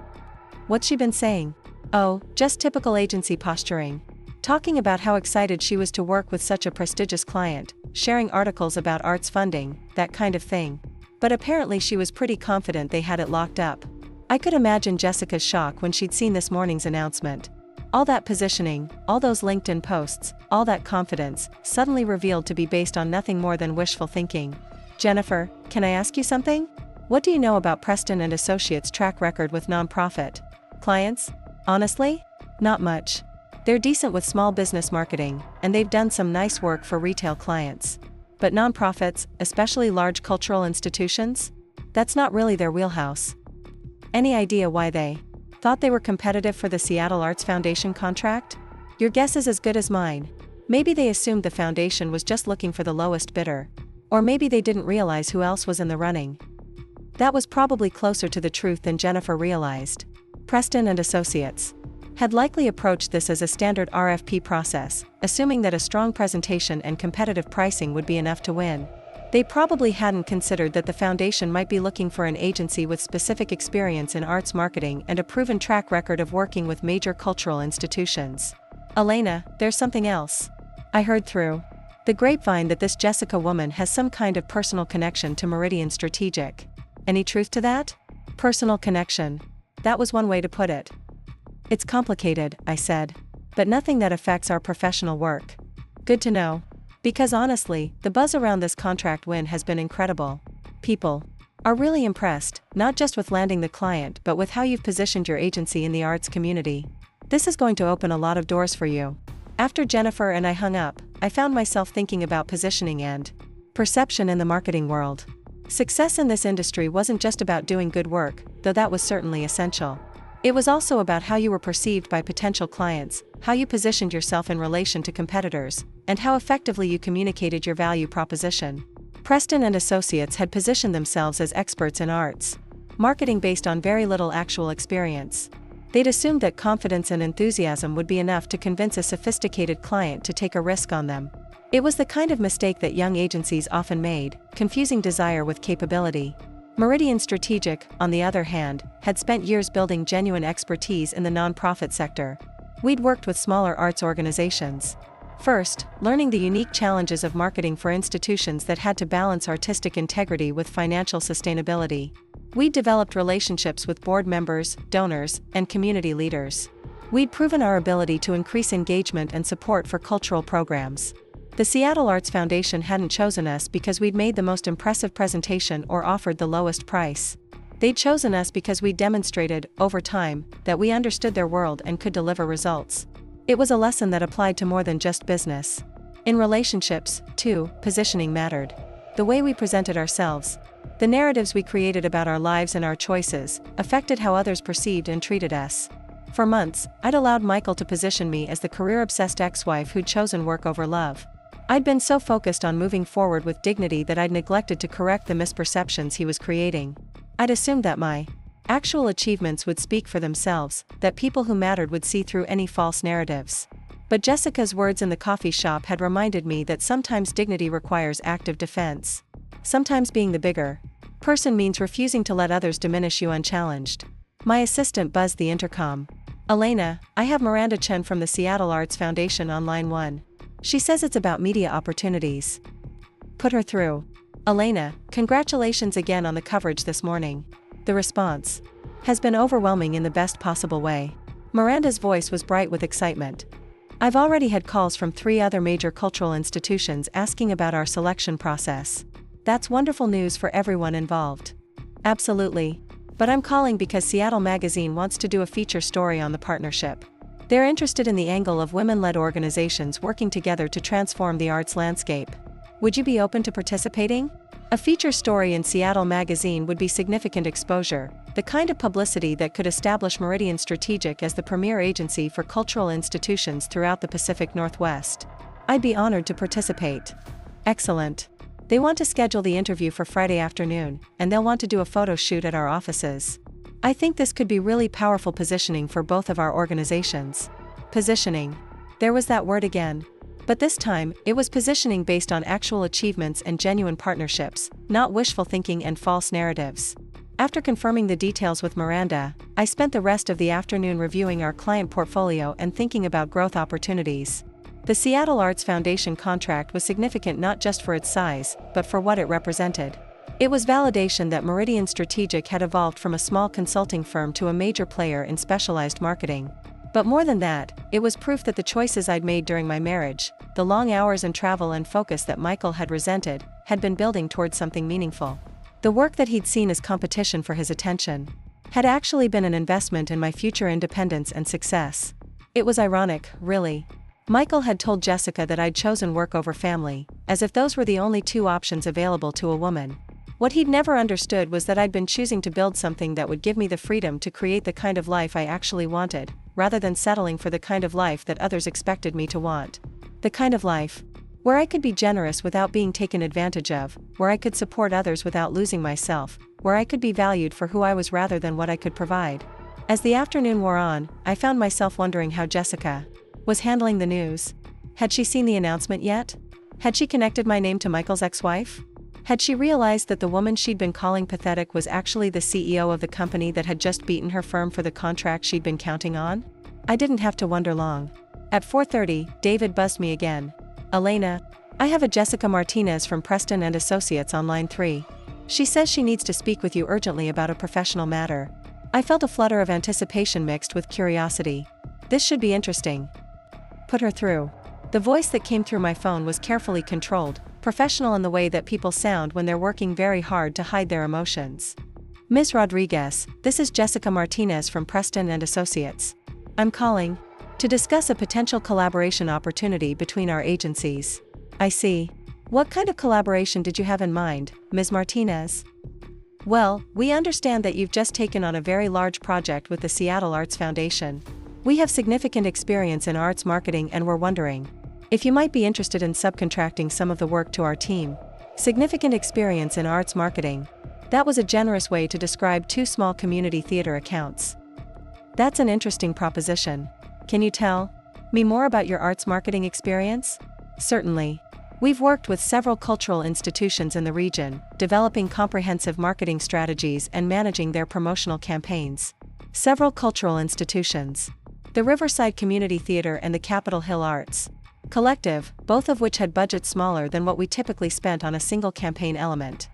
S1: What's she been saying? Oh, just typical agency posturing. Talking about how excited she was to work with such a prestigious client, sharing articles about arts funding, that kind of thing. But apparently she was pretty confident they had it locked up. I could imagine Jessica's shock when she'd seen this morning's announcement. All that positioning, all those LinkedIn posts, all that confidence, suddenly revealed to be based on nothing more than wishful thinking. Jennifer, can I ask you something? What do you know about Preston and Associates' track record with nonprofit clients? Honestly? Not much. They're decent with small business marketing, and they've done some nice work for retail clients. But nonprofits, especially large cultural institutions? That's not really their wheelhouse. Any idea why they thought they were competitive for the Seattle Arts Foundation contract? Your guess is as good as mine. Maybe they assumed the foundation was just looking for the lowest bidder. Or maybe they didn't realize who else was in the running. That was probably closer to the truth than Jennifer realized. Preston and Associates had likely approached this as a standard RFP process, assuming that a strong presentation and competitive pricing would be enough to win. They probably hadn't considered that the foundation might be looking for an agency with specific experience in arts marketing and a proven track record of working with major cultural institutions. Elena, there's something else. I heard through the grapevine that this Jessica woman has some kind of personal connection to Meridian Strategic. Any truth to that? Personal connection. That was one way to put it. It's complicated, I said. But nothing that affects our professional work. Good to know. Because honestly, the buzz around this contract win has been incredible. People are really impressed, not just with landing the client but with how you've positioned your agency in the arts community. This is going to open a lot of doors for you. After Jennifer and I hung up, I found myself thinking about positioning and perception in the marketing world. Success in this industry wasn't just about doing good work, though that was certainly essential. It was also about how you were perceived by potential clients, how you positioned yourself in relation to competitors, and how effectively you communicated your value proposition. Preston and Associates had positioned themselves as experts in arts marketing based on very little actual experience. They'd assumed that confidence and enthusiasm would be enough to convince a sophisticated client to take a risk on them. It was the kind of mistake that young agencies often made, confusing desire with capability. Meridian Strategic, on the other hand, had spent years building genuine expertise in the nonprofit sector. We'd worked with smaller arts organizations. First, learning the unique challenges of marketing for institutions that had to balance artistic integrity with financial sustainability. We'd developed relationships with board members, donors, and community leaders. We'd proven our ability to increase engagement and support for cultural programs. The Seattle Arts Foundation hadn't chosen us because we'd made the most impressive presentation or offered the lowest price. They'd chosen us because we demonstrated, over time, that we understood their world and could deliver results. It was a lesson that applied to more than just business. In relationships, too, positioning mattered. The way we presented ourselves, the narratives we created about our lives and our choices, affected how others perceived and treated us. For months, I'd allowed Michael to position me as the career-obsessed ex-wife who'd chosen work over love. I'd been so focused on moving forward with dignity that I'd neglected to correct the misperceptions he was creating. I'd assumed that my actual achievements would speak for themselves, that people who mattered would see through any false narratives. But Jessica's words in the coffee shop had reminded me that sometimes dignity requires active defense. Sometimes being the bigger person means refusing to let others diminish you unchallenged. My assistant buzzed the intercom. Elena, I have Miranda Chen from the Seattle Arts Foundation on line 1. She says it's about media opportunities. Put her through. Elena, congratulations again on the coverage this morning. The response has been overwhelming in the best possible way. Miranda's voice was bright with excitement. I've already had calls from 3 other major cultural institutions asking about our selection process. That's wonderful news for everyone involved. Absolutely. But I'm calling because Seattle Magazine wants to do a feature story on the partnership. They're interested in the angle of women-led organizations working together to transform the arts landscape. Would you be open to participating? A feature story in Seattle Magazine would be significant exposure, the kind of publicity that could establish Meridian Strategic as the premier agency for cultural institutions throughout the Pacific Northwest. I'd be honored to participate. Excellent. They want to schedule the interview for Friday afternoon, and they'll want to do a photo shoot at our offices. I think this could be really powerful positioning for both of our organizations. Positioning. There was that word again. But this time, it was positioning based on actual achievements and genuine partnerships, not wishful thinking and false narratives. After confirming the details with Miranda, I spent the rest of the afternoon reviewing our client portfolio and thinking about growth opportunities. The Seattle Arts Foundation contract was significant not just for its size, but for what it represented. It was validation that Meridian Strategic had evolved from a small consulting firm to a major player in specialized marketing. But more than that, it was proof that the choices I'd made during my marriage, the long hours and travel and focus that Michael had resented, had been building towards something meaningful. The work that he'd seen as competition for his attention had actually been an investment in my future independence and success. It was ironic, really. Michael had told Jessica that I'd chosen work over family, as if those were the only two options available to a woman. What he'd never understood was that I'd been choosing to build something that would give me the freedom to create the kind of life I actually wanted, rather than settling for the kind of life that others expected me to want. The kind of life where I could be generous without being taken advantage of, where I could support others without losing myself, where I could be valued for who I was rather than what I could provide. As the afternoon wore on, I found myself wondering how Jessica was handling the news. Had she seen the announcement yet? Had she connected my name to Michael's ex-wife? Had she realized that the woman she'd been calling pathetic was actually the CEO of the company that had just beaten her firm for the contract she'd been counting on? I didn't have to wonder long. At 4:30, David buzzed me again. "Elena, I have a Jessica Martinez from Preston and Associates on line 3. She says she needs to speak with you urgently about a professional matter." I felt a flutter of anticipation mixed with curiosity. This should be interesting. "Put her through." The voice that came through my phone was carefully controlled, professional in the way that people sound when they're working very hard to hide their emotions. "Ms. Rodriguez, this is Jessica Martinez from Preston and Associates. I'm calling to discuss a potential collaboration opportunity between our agencies." "I see. What kind of collaboration did you have in mind, Ms. Martinez?" "Well, we understand that you've just taken on a very large project with the Seattle Arts Foundation. We have significant experience in arts marketing and we're wondering if you might be interested in subcontracting some of the work to our team." Significant experience in arts marketing. That was a generous way to describe two small community theater accounts. That's an interesting proposition. Can you tell me more about your arts marketing experience? Certainly. We've worked with several cultural institutions in the region, developing comprehensive marketing strategies and managing their promotional campaigns. Several cultural institutions. The Riverside Community Theater and the Capitol Hill Arts Collective, both of which had budgets smaller than what we typically spent on a single campaign element.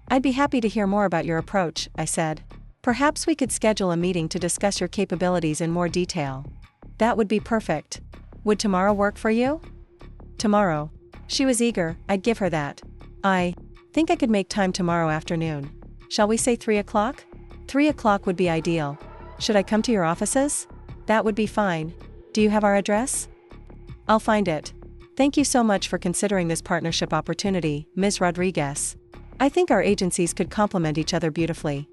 S1: "I'd be happy to hear more about your approach," I said. "Perhaps we could schedule a meeting to discuss your capabilities in more detail." "That would be perfect. Would tomorrow work for you?" Tomorrow. She was eager. I'd give her that. "I think I could make time tomorrow afternoon. Shall we say 3 o'clock? 3 o'clock would be ideal. Should I come to your offices?" "That would be fine. Do you have our address?" "I'll find it. Thank you so much for considering this partnership opportunity, Ms. Rodriguez. I think our agencies could complement each other beautifully."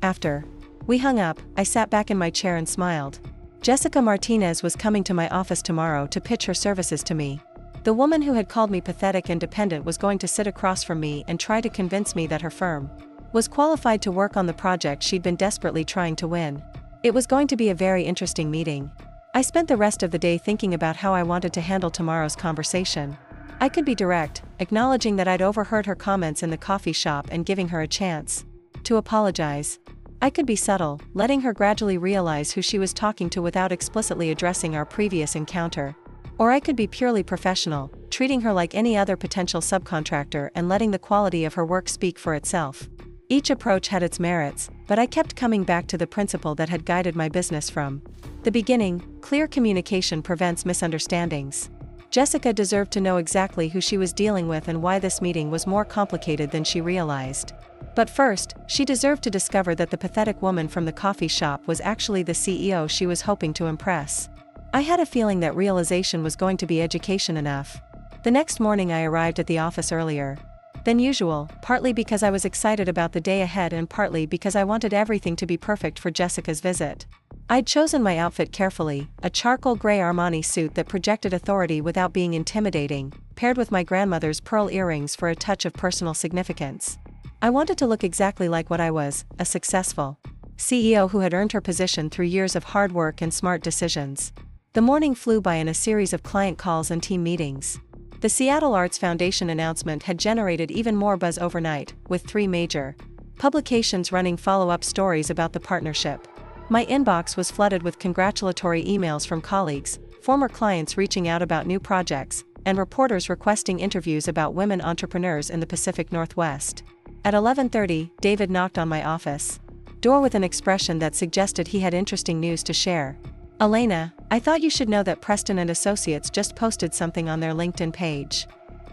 S1: After we hung up, I sat back in my chair and smiled. Jessica Martinez was coming to my office tomorrow to pitch her services to me. The woman who had called me pathetic and dependent was going to sit across from me and try to convince me that her firm was qualified to work on the project she'd been desperately trying to win. It was going to be a very interesting meeting. I spent the rest of the day thinking about how I wanted to handle tomorrow's conversation. I could be direct, acknowledging that I'd overheard her comments in the coffee shop and giving her a chance to apologize. I could be subtle, letting her gradually realize who she was talking to without explicitly addressing our previous encounter. Or I could be purely professional, treating her like any other potential subcontractor and letting the quality of her work speak for itself. Each approach had its merits, but I kept coming back to the principle that had guided my business from the beginning: clear communication prevents misunderstandings. Jessica deserved to know exactly who she was dealing with and why this meeting was more complicated than she realized. But first, she deserved to discover that the pathetic woman from the coffee shop was actually the CEO she was hoping to impress. I had a feeling that realization was going to be education enough. The next morning I arrived at the office earlier than usual, partly because I was excited about the day ahead and partly because I wanted everything to be perfect for Jessica's visit. I'd chosen my outfit carefully, a charcoal gray Armani suit that projected authority without being intimidating, paired with my grandmother's pearl earrings for a touch of personal significance. I wanted to look exactly like what I was, a successful CEO who had earned her position through years of hard work and smart decisions. The morning flew by in a series of client calls and team meetings. The Seattle Arts Foundation announcement had generated even more buzz overnight, with 3 major publications running follow-up stories about the partnership. My inbox was flooded with congratulatory emails from colleagues, former clients reaching out about new projects, and reporters requesting interviews about women entrepreneurs in the Pacific Northwest. At 11:30, David knocked on my office door with an expression that suggested he had interesting news to share. "Elena, I thought you should know that Preston and Associates just posted something on their LinkedIn page."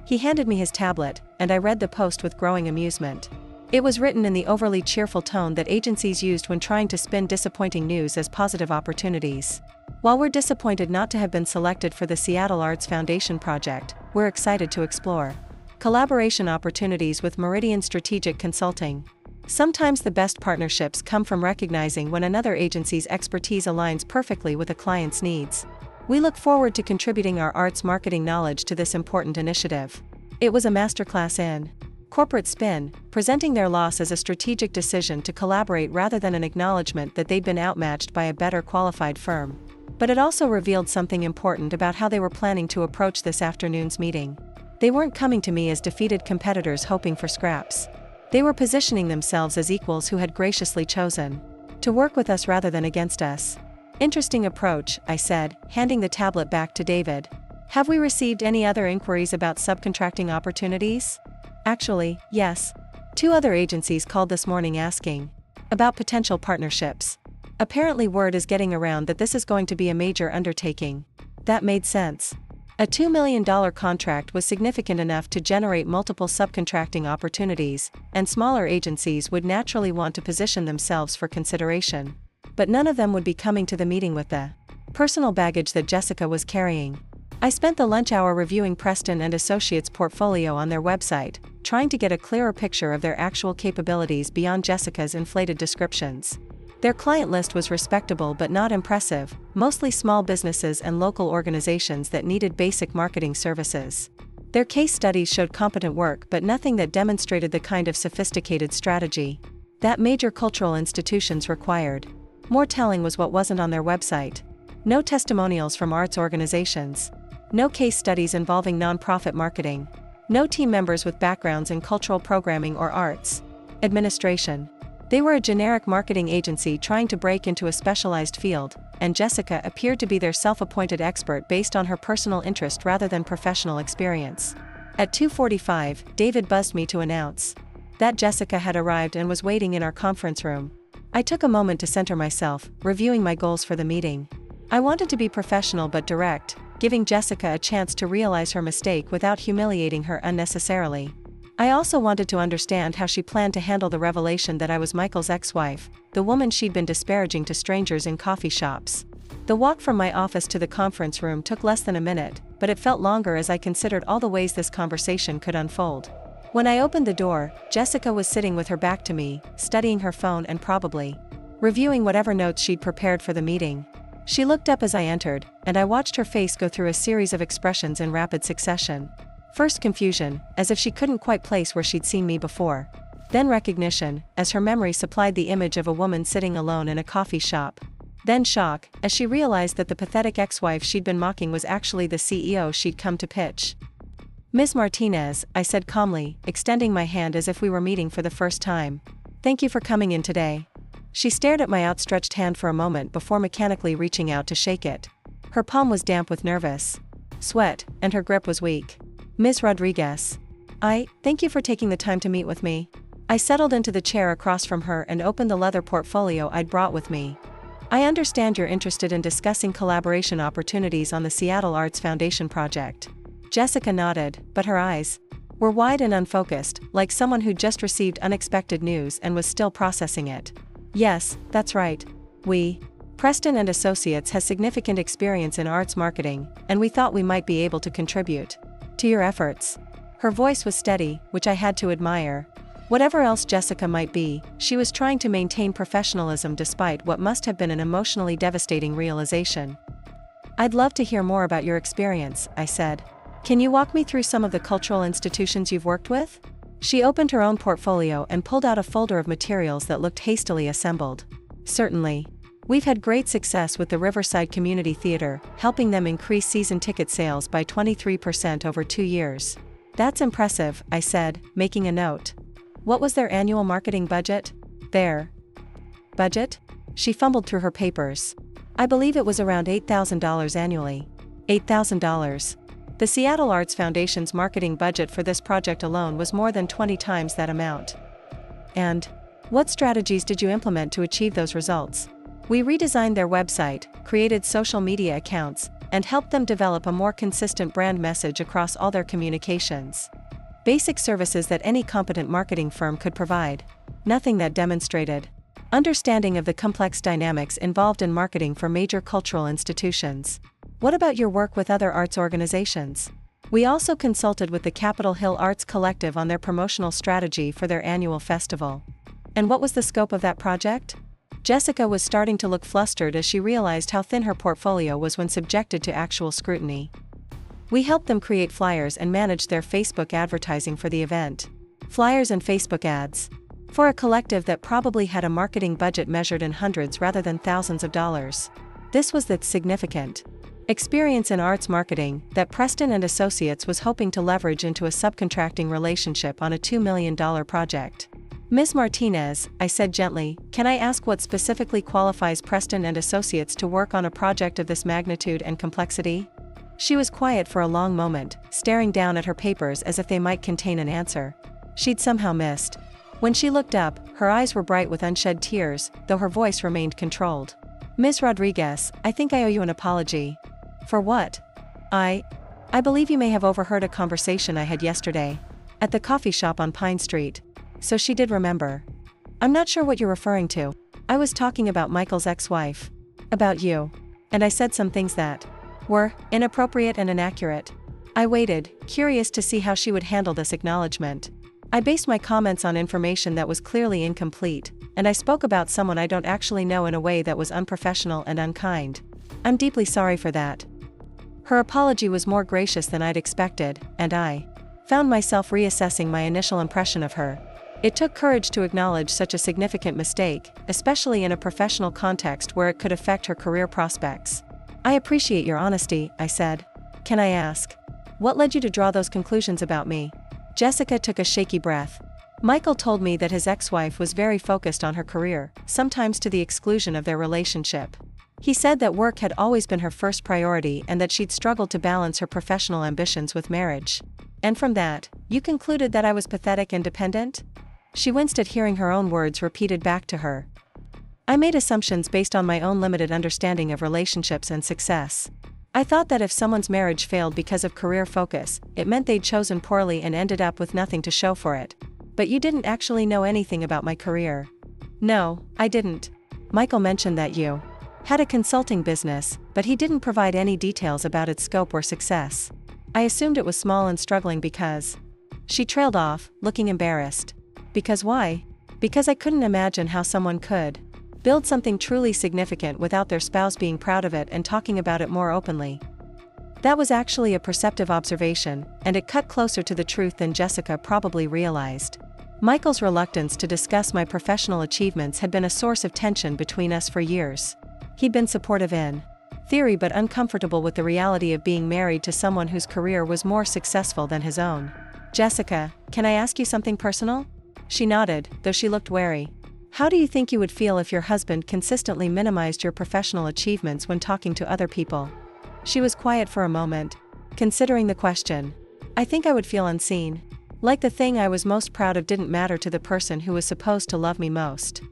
S1: He handed me his tablet, and I read the post with growing amusement. It was written in the overly cheerful tone that agencies used when trying to spin disappointing news as positive opportunities. While we're disappointed not to have been selected for the Seattle Arts Foundation project, we're excited to explore collaboration opportunities with Meridian Strategic Consulting. Sometimes the best partnerships come from recognizing when another agency's expertise aligns perfectly with a client's needs. We look forward to contributing our arts marketing knowledge to this important initiative. It was a masterclass in corporate spin, presenting their loss as a strategic decision to collaborate rather than an acknowledgement that they'd been outmatched by a better qualified firm. But it also revealed something important about how they were planning to approach this afternoon's meeting. They weren't coming to me as defeated competitors hoping for scraps. They were positioning themselves as equals who had graciously chosen to work with us rather than against us. Interesting approach, I said, handing the tablet back to David. Have we received any other inquiries about subcontracting opportunities? Actually, yes. 2 other agencies called this morning asking about potential partnerships. Apparently word is getting around that this is going to be a major undertaking. That made sense. A $2 million contract was significant enough to generate multiple subcontracting opportunities, and smaller agencies would naturally want to position themselves for consideration. But none of them would be coming to the meeting with the personal baggage that Jessica was carrying. I spent the lunch hour reviewing Preston and Associates' portfolio on their website, trying to get a clearer picture of their actual capabilities beyond Jessica's inflated descriptions. Their client list was respectable but not impressive, mostly small businesses and local organizations that needed basic marketing services. Their case studies showed competent work but nothing that demonstrated the kind of sophisticated strategy that major cultural institutions required. More telling was what wasn't on their website. No testimonials from arts organizations. No case studies involving nonprofit marketing. No team members with backgrounds in cultural programming or arts administration. They were a generic marketing agency trying to break into a specialized field, and Jessica appeared to be their self-appointed expert based on her personal interest rather than professional experience. At 2:45, David buzzed me to announce that Jessica had arrived and was waiting in our conference room. I took a moment to center myself, reviewing my goals for the meeting. I wanted to be professional but direct, giving Jessica a chance to realize her mistake without humiliating her unnecessarily. I also wanted to understand how she planned to handle the revelation that I was Michael's ex-wife, the woman she'd been disparaging to strangers in coffee shops. The walk from my office to the conference room took less than a minute, but it felt longer as I considered all the ways this conversation could unfold. When I opened the door, Jessica was sitting with her back to me, studying her phone and probably reviewing whatever notes she'd prepared for the meeting. She looked up as I entered, and I watched her face go through a series of expressions in rapid succession. First confusion, as if she couldn't quite place where she'd seen me before. Then recognition, as her memory supplied the image of a woman sitting alone in a coffee shop. Then shock, as she realized that the pathetic ex-wife she'd been mocking was actually the CEO she'd come to pitch. "Ms. Martinez," I said calmly, extending my hand as if we were meeting for the first time. "Thank you for coming in today." She stared at my outstretched hand for a moment before mechanically reaching out to shake it. Her palm was damp with nervous sweat, and her grip was weak. "Ms. Rodriguez. Thank you for taking the time to meet with me." I settled into the chair across from her and opened the leather portfolio I'd brought with me. "I understand you're interested in discussing collaboration opportunities on the Seattle Arts Foundation project." Jessica nodded, but her eyes were wide and unfocused, like someone who'd just received unexpected news and was still processing it. "Yes, that's right. Preston and Associates has significant experience in arts marketing, and we thought we might be able to contribute to your efforts." Her voice was steady, which I had to admire. Whatever else Jessica might be, she was trying to maintain professionalism despite what must have been an emotionally devastating realization. "I'd love to hear more about your experience," I said. "Can you walk me through some of the cultural institutions you've worked with?" She opened her own portfolio and pulled out a folder of materials that looked hastily assembled. "Certainly. We've had great success with the Riverside Community Theater, helping them increase season ticket sales by 23% over 2 years." "That's impressive," I said, making a note. "What was their annual marketing budget?" "Their budget?" She fumbled through her papers. "I believe it was around $8,000 annually." $8,000. The Seattle Arts Foundation's marketing budget for this project alone was more than 20 times that amount. "And what strategies did you implement to achieve those results?" "We redesigned their website, created social media accounts, and helped them develop a more consistent brand message across all their communications. Basic services that any competent marketing firm could provide. Nothing that demonstrated understanding of the complex dynamics involved in marketing for major cultural institutions. What about your work with other arts organizations? We also consulted with the Capitol Hill Arts Collective on their promotional strategy for their annual festival. And what was the scope of that project? Jessica was starting to look flustered as she realized how thin her portfolio was when subjected to actual scrutiny. We helped them create flyers and manage their Facebook advertising for the event. Flyers and Facebook ads. For a collective that probably had a marketing budget measured in hundreds rather than thousands of dollars. This was the significant experience in arts marketing that Preston and Associates was hoping to leverage into a subcontracting relationship on a $2 million project. Ms. Martinez, I said gently, can I ask what specifically qualifies Preston and Associates to work on a project of this magnitude and complexity? She was quiet for a long moment, staring down at her papers as if they might contain an answer she'd somehow missed. When she looked up, her eyes were bright with unshed tears, though her voice remained controlled. Ms. Rodriguez, I think I owe you an apology. For what? I believe you may have overheard a conversation I had yesterday at the coffee shop on Pine Street. So she did remember. I'm not sure what you're referring to. I was talking about Michael's ex-wife. About you. And I said some things that were inappropriate and inaccurate. I waited, curious to see how she would handle this acknowledgement. I based my comments on information that was clearly incomplete, and I spoke about someone I don't actually know in a way that was unprofessional and unkind. I'm deeply sorry for that. Her apology was more gracious than I'd expected, and I found myself reassessing my initial impression of her. It took courage to acknowledge such a significant mistake, especially in a professional context where it could affect her career prospects. I appreciate your honesty, I said. Can I ask, what led you to draw those conclusions about me? Jessica took a shaky breath. Michael told me that his ex-wife was very focused on her career, sometimes to the exclusion of their relationship. He said that work had always been her first priority and that she'd struggled to balance her professional ambitions with marriage. And from that, you concluded that I was pathetic and dependent? She winced at hearing her own words repeated back to her. I made assumptions based on my own limited understanding of relationships and success. I thought that if someone's marriage failed because of career focus, it meant they'd chosen poorly and ended up with nothing to show for it. But you didn't actually know anything about my career. No, I didn't. Michael mentioned that you had a consulting business, but he didn't provide any details about its scope or success. I assumed it was small and struggling because... She trailed off, looking embarrassed. Because why? Because I couldn't imagine how someone could build something truly significant without their spouse being proud of it and talking about it more openly. That was actually a perceptive observation, and it cut closer to the truth than Jessica probably realized. Michael's reluctance to discuss my professional achievements had been a source of tension between us for years. He'd been supportive in theory but uncomfortable with the reality of being married to someone whose career was more successful than his own. Jessica, can I ask you something personal? She nodded, though she looked wary. How do you think you would feel if your husband consistently minimized your professional achievements when talking to other people? She was quiet for a moment, considering the question. I think I would feel unseen. Like the thing I was most proud of didn't matter to the person who was supposed to love me most.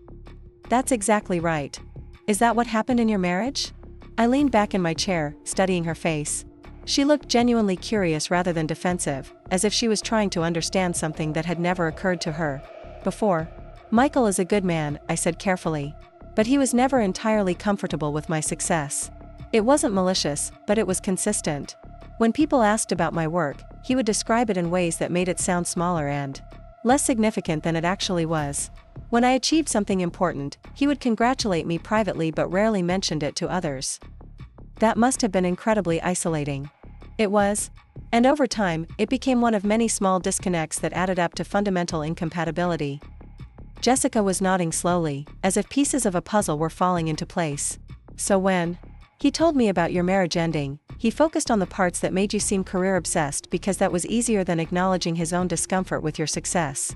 S1: That's exactly right. Is that what happened in your marriage? I leaned back in my chair, studying her face. She looked genuinely curious rather than defensive, as if she was trying to understand something that had never occurred to her before. Michael is a good man, I said carefully. But he was never entirely comfortable with my success. It wasn't malicious, but it was consistent. When people asked about my work, he would describe it in ways that made it sound smaller and less significant than it actually was. When I achieved something important, he would congratulate me privately but rarely mentioned it to others. That must have been incredibly isolating. It was. And over time, it became one of many small disconnects that added up to fundamental incompatibility. Jessica was nodding slowly, as if pieces of a puzzle were falling into place. So when he told me about your marriage ending, he focused on the parts that made you seem career-obsessed because that was easier than acknowledging his own discomfort with your success.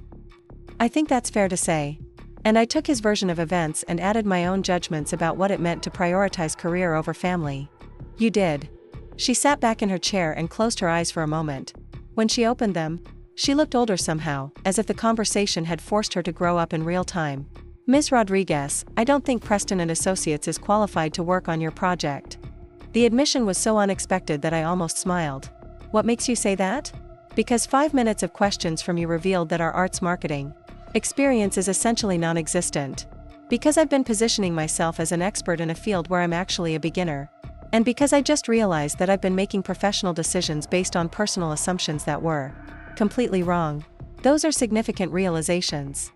S1: I think that's fair to say. And I took his version of events and added my own judgments about what it meant to prioritize career over family. You did. She sat back in her chair and closed her eyes for a moment. When she opened them, she looked older somehow, as if the conversation had forced her to grow up in real time. Ms. Rodriguez, I don't think Preston and Associates is qualified to work on your project. The admission was so unexpected that I almost smiled. What makes you say that? Because 5 minutes of questions from you revealed that our arts marketing experience is essentially non-existent. Because I've been positioning myself as an expert in a field where I'm actually a beginner. And because I just realized that I've been making professional decisions based on personal assumptions that were completely wrong. Those are significant realizations.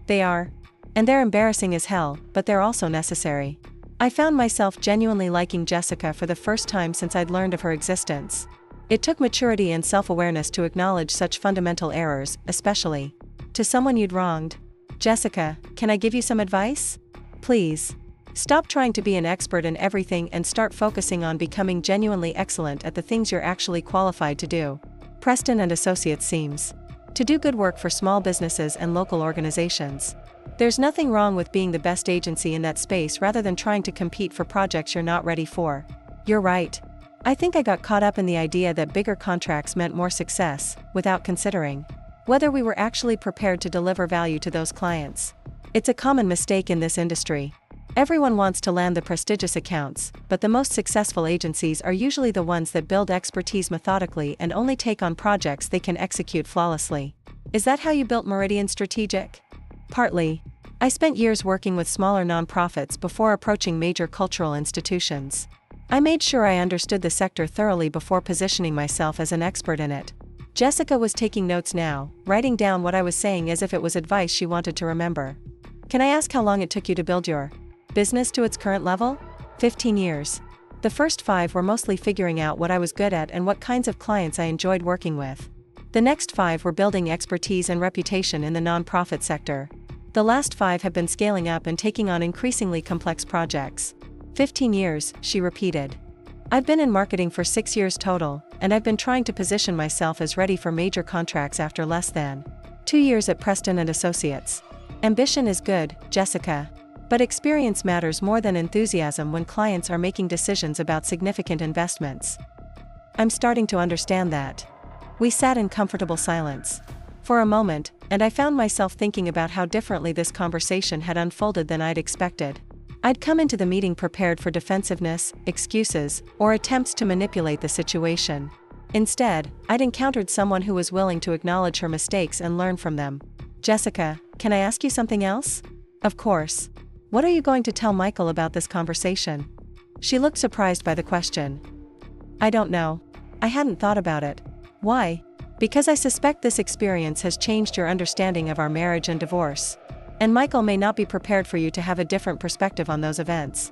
S1: They are. And they're embarrassing as hell, but they're also necessary. I found myself genuinely liking Jessica for the first time since I'd learned of her existence. It took maturity and self-awareness to acknowledge such fundamental errors, especially to someone you'd wronged. Jessica, can I give you some advice? Please. Stop trying to be an expert in everything and start focusing on becoming genuinely excellent at the things you're actually qualified to do. Preston and Associates seems to do good work for small businesses and local organizations. There's nothing wrong with being the best agency in that space rather than trying to compete for projects you're not ready for. You're right. I think I got caught up in the idea that bigger contracts meant more success, without considering whether we were actually prepared to deliver value to those clients. It's a common mistake in this industry. Everyone wants to land the prestigious accounts, but the most successful agencies are usually the ones that build expertise methodically and only take on projects they can execute flawlessly. Is that how you built Meridian Strategic? Partly. I spent years working with smaller nonprofits before approaching major cultural institutions. I made sure I understood the sector thoroughly before positioning myself as an expert in it. Jessica was taking notes now, writing down what I was saying as if it was advice she wanted to remember. Can I ask how long it took you to build your business to its current level? 15 years. The first 5 were mostly figuring out what I was good at and what kinds of clients I enjoyed working with. The next 5 were building expertise and reputation in the nonprofit sector. The last 5 have been scaling up and taking on increasingly complex projects. 15 years, she repeated. I've been in marketing for 6 years total, and I've been trying to position myself as ready for major contracts after less than 2 years at Preston and Associates. Ambition is good, Jessica. But experience matters more than enthusiasm when clients are making decisions about significant investments. I'm starting to understand that. We sat in comfortable silence for a moment, and I found myself thinking about how differently this conversation had unfolded than I'd expected. I'd come into the meeting prepared for defensiveness, excuses, or attempts to manipulate the situation. Instead, I'd encountered someone who was willing to acknowledge her mistakes and learn from them. Jessica, can I ask you something else? Of course. What are you going to tell Michael about this conversation? She looked surprised by the question. I don't know. I hadn't thought about it. Why? Because I suspect this experience has changed your understanding of our marriage and divorce. And Michael may not be prepared for you to have a different perspective on those events.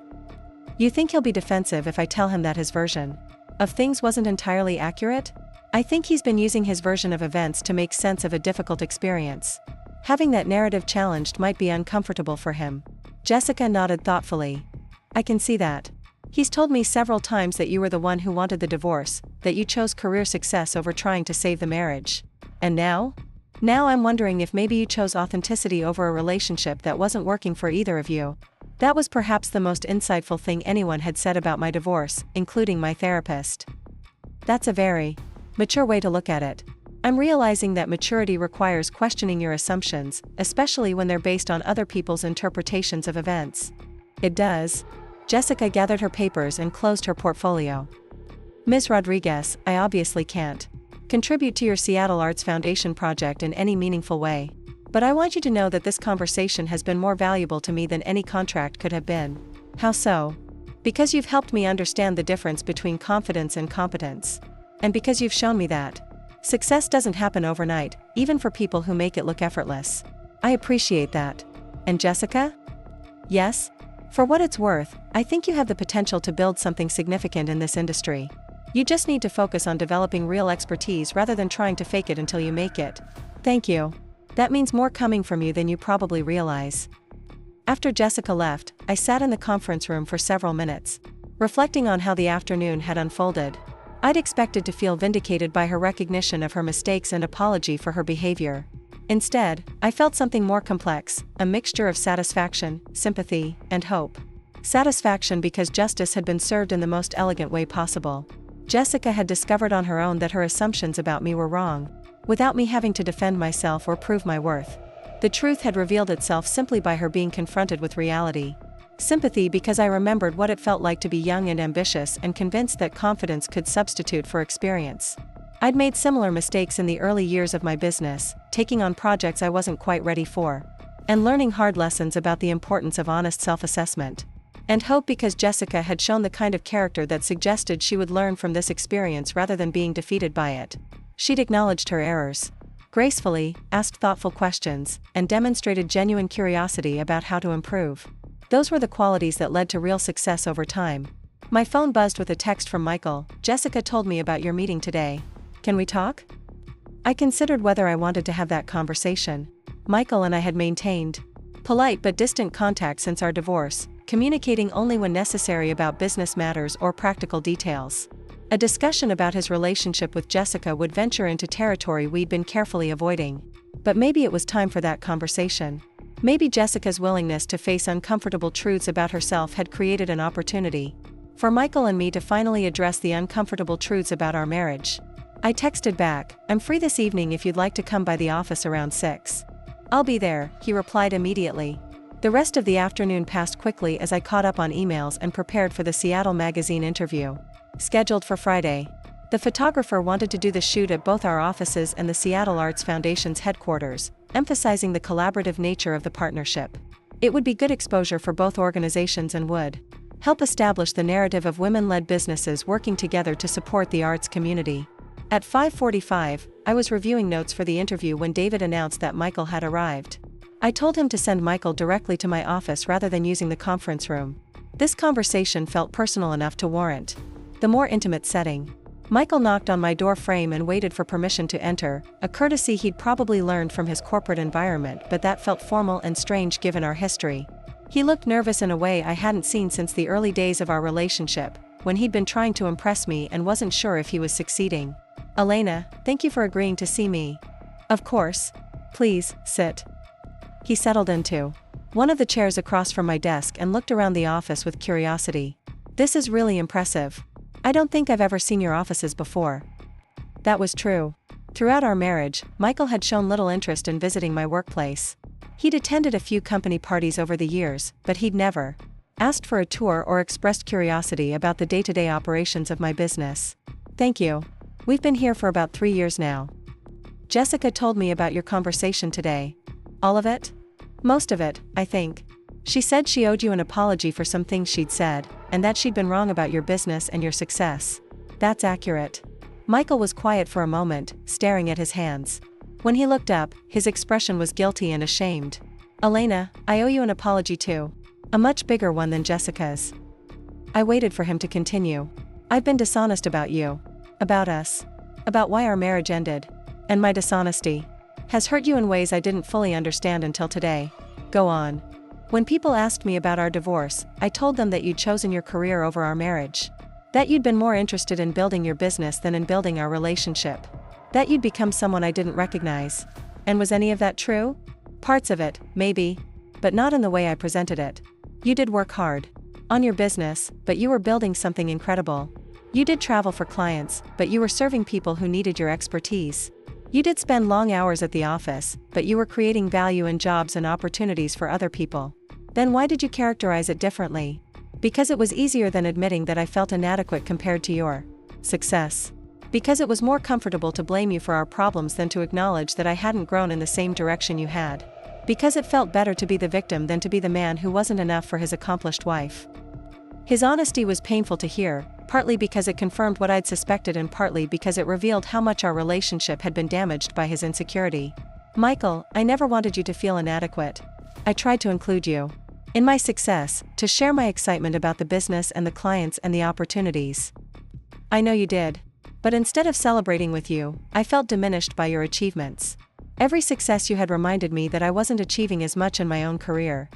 S1: You think he'll be defensive if I tell him that his version of things wasn't entirely accurate? I think he's been using his version of events to make sense of a difficult experience. Having that narrative challenged might be uncomfortable for him. Jessica nodded thoughtfully. I can see that. He's told me several times that you were the one who wanted the divorce, that you chose career success over trying to save the marriage. And now? Now I'm wondering if maybe you chose authenticity over a relationship that wasn't working for either of you. That was perhaps the most insightful thing anyone had said about my divorce, including my therapist. That's a very mature way to look at it. I'm realizing that maturity requires questioning your assumptions, especially when they're based on other people's interpretations of events. It does. Jessica gathered her papers and closed her portfolio. Ms. Rodriguez, I obviously can't contribute to your Seattle Arts Foundation project in any meaningful way. But I want you to know that this conversation has been more valuable to me than any contract could have been. How so? Because you've helped me understand the difference between confidence and competence. And because you've shown me that success doesn't happen overnight, even for people who make it look effortless. I appreciate that. And Jessica? Yes? For what it's worth, I think you have the potential to build something significant in this industry. You just need to focus on developing real expertise rather than trying to fake it until you make it. Thank you. That means more coming from you than you probably realize. After Jessica left, I sat in the conference room for several minutes, reflecting on how the afternoon had unfolded. I'd expected to feel vindicated by her recognition of her mistakes and apology for her behavior. Instead, I felt something more complex, a mixture of satisfaction, sympathy, and hope. Satisfaction because justice had been served in the most elegant way possible. Jessica had discovered on her own that her assumptions about me were wrong, without me having to defend myself or prove my worth. The truth had revealed itself simply by her being confronted with reality. Sympathy because I remembered what it felt like to be young and ambitious and convinced that confidence could substitute for experience. I'd made similar mistakes in the early years of my business, taking on projects I wasn't quite ready for. and learning hard lessons about the importance of honest self-assessment. And hope, because Jessica had shown the kind of character that suggested she would learn from this experience rather than being defeated by it. She'd acknowledged her errors gracefully, asked thoughtful questions, and demonstrated genuine curiosity about how to improve. Those were the qualities that led to real success over time. My phone buzzed with a text from Michael. "Jessica told me about your meeting today. Can we talk?" I considered whether I wanted to have that conversation. Michael and I had maintained polite but distant contact since our divorce, communicating only when necessary about business matters or practical details. A discussion about his relationship with Jessica would venture into territory we'd been carefully avoiding. But maybe it was time for that conversation. Maybe Jessica's willingness to face uncomfortable truths about herself had created an opportunity for Michael and me to finally address the uncomfortable truths about our marriage. I texted back, "I'm free this evening if you'd like to come by the office around 6. "I'll be there," he replied immediately. The rest of the afternoon passed quickly as I caught up on emails and prepared for the Seattle Magazine interview, scheduled for Friday. The photographer wanted to do the shoot at both our offices and the Seattle Arts Foundation's headquarters, emphasizing the collaborative nature of the partnership. It would be good exposure for both organizations and would help establish the narrative of women-led businesses working together to support the arts community. At 5:45, I was reviewing notes for the interview when David announced that Michael had arrived. I told him to send Michael directly to my office rather than using the conference room. This conversation felt personal enough to warrant the more intimate setting. Michael knocked on my door frame and waited for permission to enter, a courtesy he'd probably learned from his corporate environment, but that felt formal and strange given our history. He looked nervous in a way I hadn't seen since the early days of our relationship, when he'd been trying to impress me and wasn't sure if he was succeeding. "Elena, thank you for agreeing to see me." "Of course. Please, sit." He settled into one of the chairs across from my desk and looked around the office with curiosity. "This is really impressive. I don't think I've ever seen your offices before." That was true. Throughout our marriage, Michael had shown little interest in visiting my workplace. He'd attended a few company parties over the years, but he'd never asked for a tour or expressed curiosity about the day-to-day operations of my business. "Thank you. We've been here for about 3 years now." "Jessica told me about your conversation today." "All of it?" "Most of it, I think. She said she owed you an apology for some things she'd said, and that she'd been wrong about your business and your success." "That's accurate." Michael was quiet for a moment, staring at his hands. When he looked up, his expression was guilty and ashamed. "Elena, I owe you an apology too. A much bigger one than Jessica's." I waited for him to continue. "I've been dishonest about you. About us. About why our marriage ended. And my dishonesty has hurt you in ways I didn't fully understand until today." "Go on." "When people asked me about our divorce, I told them that you'd chosen your career over our marriage. That you'd been more interested in building your business than in building our relationship. That you'd become someone I didn't recognize. And was any of that true?" "Parts of it, maybe. But not in the way I presented it. You did work hard on your business, but you were building something incredible. You did travel for clients, but you were serving people who needed your expertise. You did spend long hours at the office, but you were creating value in jobs and opportunities for other people. Then why did you characterize it differently?" "Because it was easier than admitting that I felt inadequate compared to your success. Because it was more comfortable to blame you for our problems than to acknowledge that I hadn't grown in the same direction you had. Because it felt better to be the victim than to be the man who wasn't enough for his accomplished wife." His honesty was painful to hear, partly because it confirmed what I'd suspected and partly because it revealed how much our relationship had been damaged by his insecurity. "Michael, I never wanted you to feel inadequate. I tried to include you in my success, to share my excitement about the business and the clients and the opportunities." "I know you did. But instead of celebrating with you, I felt diminished by your achievements. Every success you had reminded me that I wasn't achieving as much in my own career.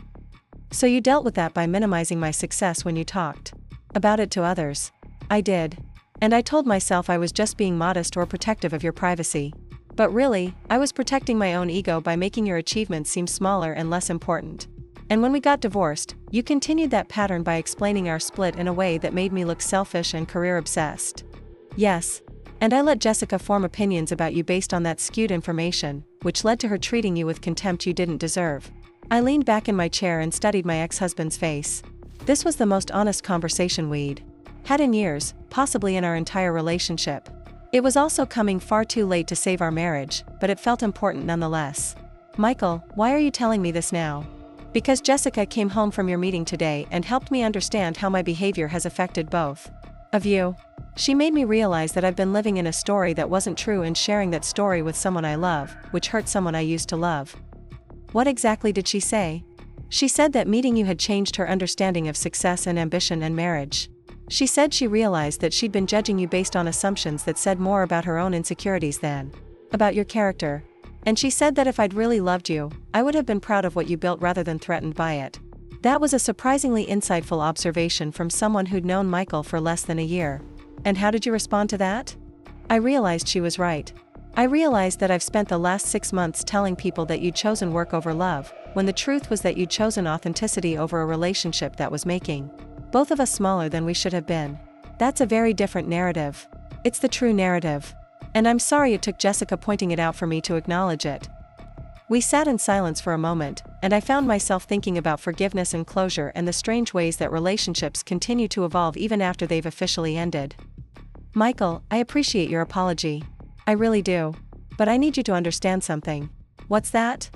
S1: So you dealt with that by minimizing my success when you talked about it to others." "I did. And I told myself I was just being modest or protective of your privacy. But really, I was protecting my own ego by making your achievements seem smaller and less important. And when we got divorced, you continued that pattern by explaining our split in a way that made me look selfish and career-obsessed." "Yes. And I let Jessica form opinions about you based on that skewed information, which led to her treating you with contempt you didn't deserve." I leaned back in my chair and studied my ex-husband's face. This was the most honest conversation we'd had in years, possibly in our entire relationship. It was also coming far too late to save our marriage, but it felt important nonetheless. Michael, why are you telling me this now? Because Jessica came home from your meeting today and helped me understand how my behavior has affected both of you. She made me realize that I've been living in a story that wasn't true and sharing that story with someone I love, which hurt someone I used to love. What exactly did she say? She said that meeting you had changed her understanding of success and ambition and marriage. She said she realized that she'd been judging you based on assumptions that said more about her own insecurities than about your character. And she said that if I'd really loved you, I would have been proud of what you built rather than threatened by it. That was a surprisingly insightful observation from someone who'd known Michael for less than a year. And how did you respond to that? I realized she was right. I realized that I've spent the last 6 months telling people that you'd chosen work over love, when the truth was that you'd chosen authenticity over a relationship that was making both of us smaller than we should have been. That's a very different narrative. It's the true narrative. And I'm sorry it took Jessica pointing it out for me to acknowledge it. We sat in silence for a moment, and I found myself thinking about forgiveness and closure and the strange ways that relationships continue to evolve even after they've officially ended. Michael, I appreciate your apology. I really do. But I need you to understand something. What's that?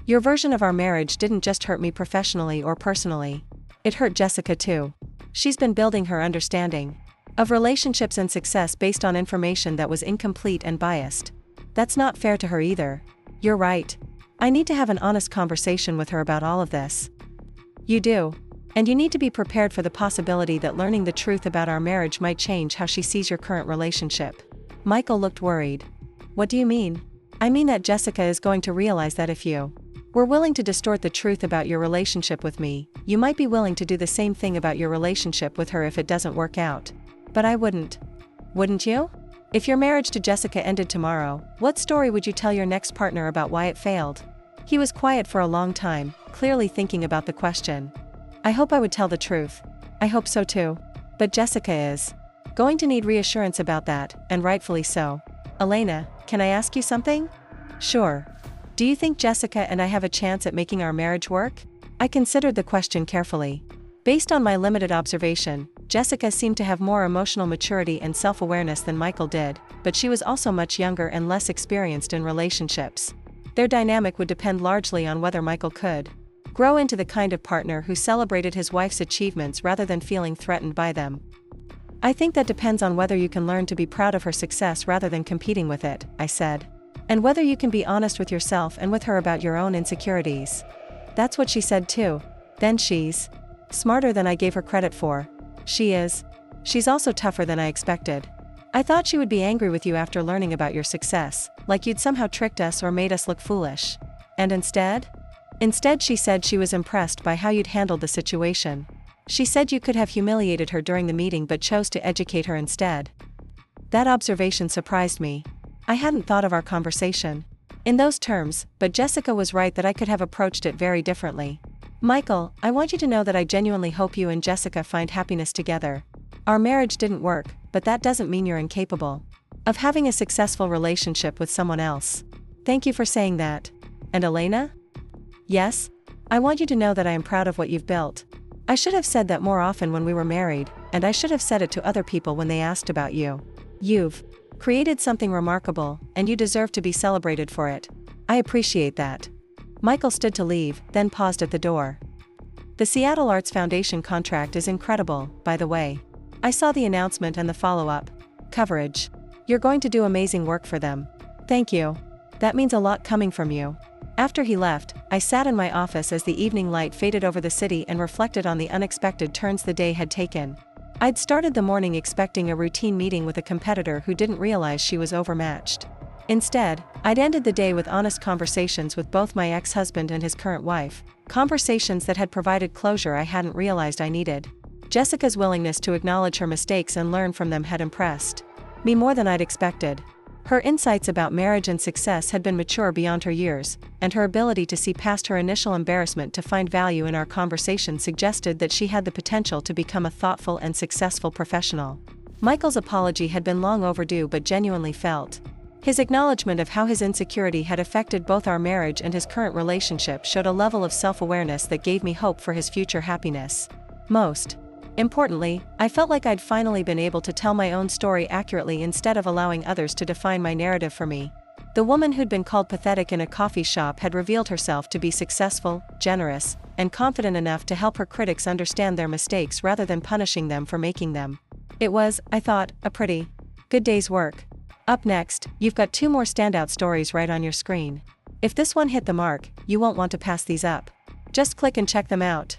S1: Your version of our marriage didn't just hurt me professionally or personally. It hurt Jessica too. She's been building her understanding of relationships and success based on information that was incomplete and biased. That's not fair to her either. You're right. I need to have an honest conversation with her about all of this. You do. And you need to be prepared for the possibility that learning the truth about our marriage might change how she sees your current relationship. Michael looked worried. What do you mean? I mean that Jessica is going to realize that if you were willing to distort the truth about your relationship with me, you might be willing to do the same thing about your relationship with her if it doesn't work out. But I wouldn't. Wouldn't you? If your marriage to Jessica ended tomorrow, what story would you tell your next partner about why it failed? He was quiet for a long time, clearly thinking about the question. I hope I would tell the truth. I hope so too. But Jessica is going to need reassurance about that, and rightfully so. Elena, can I ask you something? Sure. Do you think Jessica and I have a chance at making our marriage work? I considered the question carefully. Based on my limited observation, Jessica seemed to have more emotional maturity and self-awareness than Michael did, but she was also much younger and less experienced in relationships. Their dynamic would depend largely on whether Michael could grow into the kind of partner who celebrated his wife's achievements rather than feeling threatened by them. I think that depends on whether you can learn to be proud of her success rather than competing with it, I said. And whether you can be honest with yourself and with her about your own insecurities. That's what she said too. Then she's smarter than I gave her credit for. She is. She's also tougher than I expected. I thought she would be angry with you after learning about your success, like you'd somehow tricked us or made us look foolish. And instead? Instead, she said she was impressed by how you'd handled the situation. She said you could have humiliated her during the meeting but chose to educate her instead. That observation surprised me. I hadn't thought of our conversation in those terms, but Jessica was right that I could have approached it very differently. Michael, I want you to know that I genuinely hope you and Jessica find happiness together. Our marriage didn't work, but that doesn't mean you're incapable of having a successful relationship with someone else. Thank you for saying that. And Elena? Yes? I want you to know that I am proud of what you've built. I should have said that more often when we were married, and I should have said it to other people when they asked about you. You've created something remarkable, and you deserve to be celebrated for it. I appreciate that. Michael stood to leave, then paused at the door. The Seattle Arts Foundation contract is incredible, by the way. I saw the announcement and the follow-up coverage. You're going to do amazing work for them. Thank you. That means a lot coming from you. After he left, I sat in my office as the evening light faded over the city and reflected on the unexpected turns the day had taken. I'd started the morning expecting a routine meeting with a competitor who didn't realize she was overmatched. Instead, I'd ended the day with honest conversations with both my ex-husband and his current wife, conversations that had provided closure I hadn't realized I needed. Jessica's willingness to acknowledge her mistakes and learn from them had impressed me more than I'd expected. Her insights about marriage and success had been mature beyond her years, and her ability to see past her initial embarrassment to find value in our conversation suggested that she had the potential to become a thoughtful and successful professional. Michael's apology had been long overdue but genuinely felt. His acknowledgement of how his insecurity had affected both our marriage and his current relationship showed a level of self-awareness that gave me hope for his future happiness. Most importantly, I felt like I'd finally been able to tell my own story accurately instead of allowing others to define my narrative for me. The woman who'd been called pathetic in a coffee shop had revealed herself to be successful, generous, and confident enough to help her critics understand their mistakes rather than punishing them for making them. It was, I thought, a pretty good day's work. Up next, you've got 2 more standout stories right on your screen. If this one hit the mark, you won't want to pass these up. Just click and check them out.